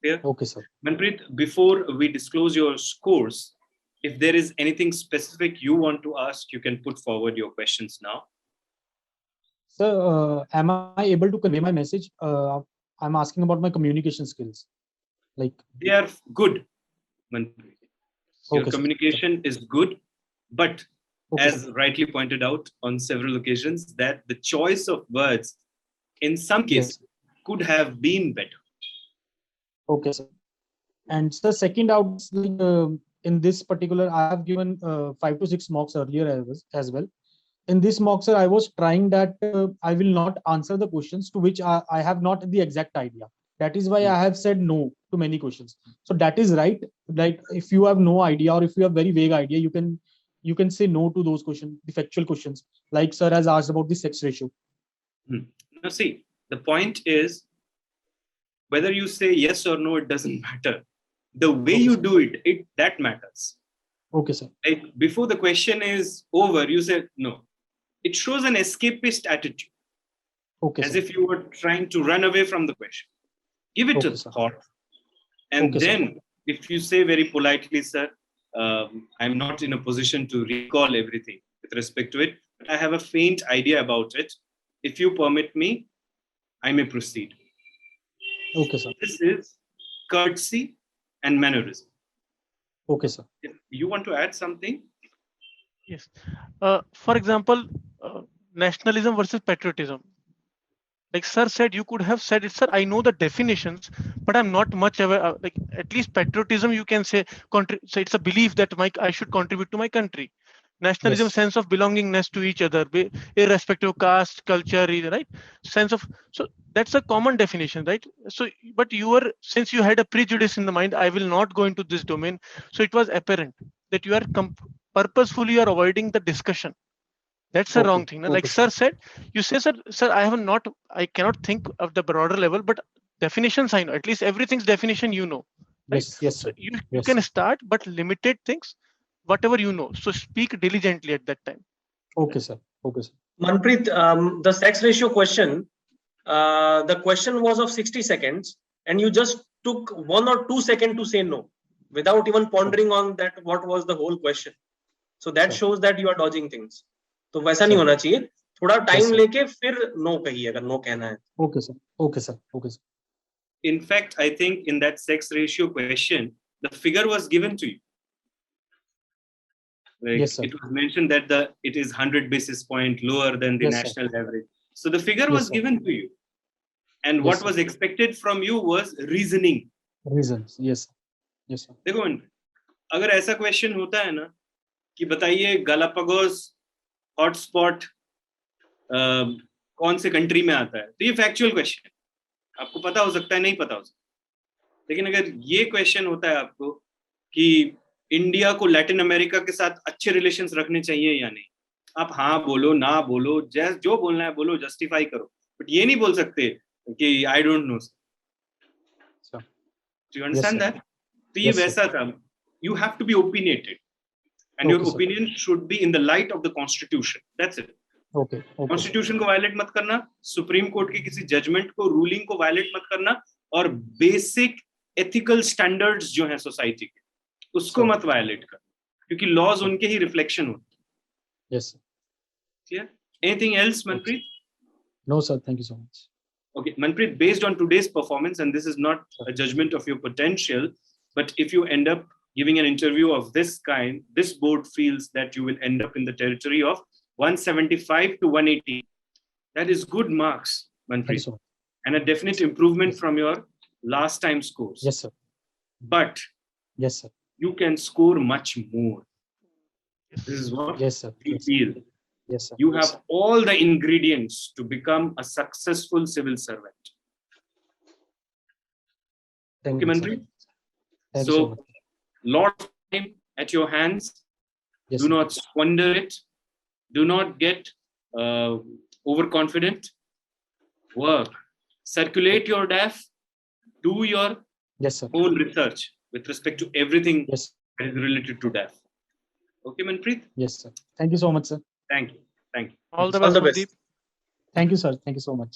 Yeah? Okay, sir. Manpreet, before we disclose your scores, if there is anything specific you want to ask, you can put forward your questions now. Sir, am I able to convey my message? I'm asking about my communication skills. Like, They are good, Manpreet. Your okay, sir. communication is good, but Okay, as sir. rightly pointed out on several occasions, that the choice of words in some cases Yes. could have been better. Okay, sir. And the second out, like, in this particular, I have given 5 to 6 mocks earlier as well. In this mock, sir, I was trying that I will not answer the questions to which I have not the exact idea. That is why I have said no to many questions. So that is right. Like, if you have no idea or if you have very vague idea, you can say no to those questions, the factual questions. Like sir has asked about the sex ratio. Now see, the point is whether you say yes or no, it doesn't matter. The way Okay, you sir. do it, that matters. Okay, sir. Like before the question is over, you said no. It shows an escapist attitude, Okay, as sir. if you were trying to run away from the question. Give it Okay, a sir. thought. And Okay, sir. then if you say very politely, sir, I'm not in a position to recall everything with respect to it, but I have a faint idea about it. If you permit me, I may proceed. Okay, sir. This is courtesy and mannerism. Okay, sir. If you want to add something? Yes. For example, nationalism versus patriotism. Like sir said, you could have said it, sir. I know the definitions, but I'm not much aware. Like at least patriotism, you can say, so it's a belief that I should contribute to my country. Nationalism, Yes. sense of belongingness to each other, irrespective of caste, culture, right? Sense of, so that's a common definition, right? So, but you were, since you had a prejudice in the mind, I will not go into this domain. So it was apparent that you are purposefully you are avoiding the discussion. That's a Okay. wrong thing. Okay, Like sir. sir said, you say, sir, I cannot think of the broader level, but definitions I know. At least everything's definition you know, right? Yes. Yes, So sir. you Yes, can sir. start, but limited things, whatever you know. So speak diligently at that time. Okay, sir. Okay, sir. Manpreet, the sex ratio question, the question was of 60 seconds, and you just took 1 or 2 seconds to say no, without even pondering on that what was the whole question. So that Sir. shows that you are dodging things. तो वैसा नहीं Sir. होना चाहिए. थोड़ा time sir. लेके फिर no कहिए अगर नो कहना है. Okay, sir. Okay, sir. Okay, sir. In fact, I think in that sex ratio question, the figure was given to you. Like Yes, sir. it was mentioned that it is 100 basis point lower than the Yes, sir. national average. So the figure Yes, was sir. given to you. And Yes, what sir. was expected from you was reasoning. Reasons. Yes. Yes, sir. देखो मनप्रीत, अगर ऐसा question होता है ना कि बताइए Galapagos hotspot कौन से कंट्री में आता है, तो ये फैक्चुअल क्वेश्चन, आपको पता हो सकता है, नहीं पता हो सकता. लेकिन अगर ये क्वेश्चन होता है आपको कि इंडिया को लैटिन अमेरिका के साथ अच्छे रिलेशंस रखने चाहिए या नहीं, आप हाँ बोलो, ना बोलो, जो बोलना है बोलो, जस्टिफाई करो, बट ये नहीं बोल सकते कि I don't know. Sir. Do you understand sir. that? तो ये Yes, sir. वैसा था. You have to be opinionated, and your Okay, sir. opinion should be in the light of the constitution. That's it. Okay. Okay. Constitution को violet मत करना, supreme court की किसी judgement को, रूलिंग को वायलेट मत करना, और बेसिक एथिकल स्टैंडर्ड्स जो हैं सोसाइटी के, उसको Sir. मत वायलेट कर, क्योंकि लॉज उनके ही रिफ्लेक्शन होते हैं. Yes, sir. Clear? Anything else, Manpreet? No, sir. Thank you so much. Okay, Manpreet, based on today's performance, and this is not a judgment of your potential, but if you end up giving an interview of this kind, this board feels that you will end up in the territory of 175 to 180. That is good marks, Thank you Manpreet, so much. and a definite improvement from your last time scores. Yes, sir. But Yes, sir. you can score much more. This is what Yes, sir. we Yes, sir. feel. Yes, sir. You Yes, have sir. all the ingredients to become a successful civil servant. Thank Okay, you, sir. Manpreet? Thank you so So, much. lot of time at your hands. Yes, Do sir. not squander it. Do not get overconfident. Work. Circulate your DAF. Do your Yes, sir. own research with respect to everything Yes. that is related to DAF. Okay, Manpreet? Yes, sir. Thank you so much, sir. Thank you. Thank you. All the All best, the best. Mandeep. Thank you, sir. Thank you so much.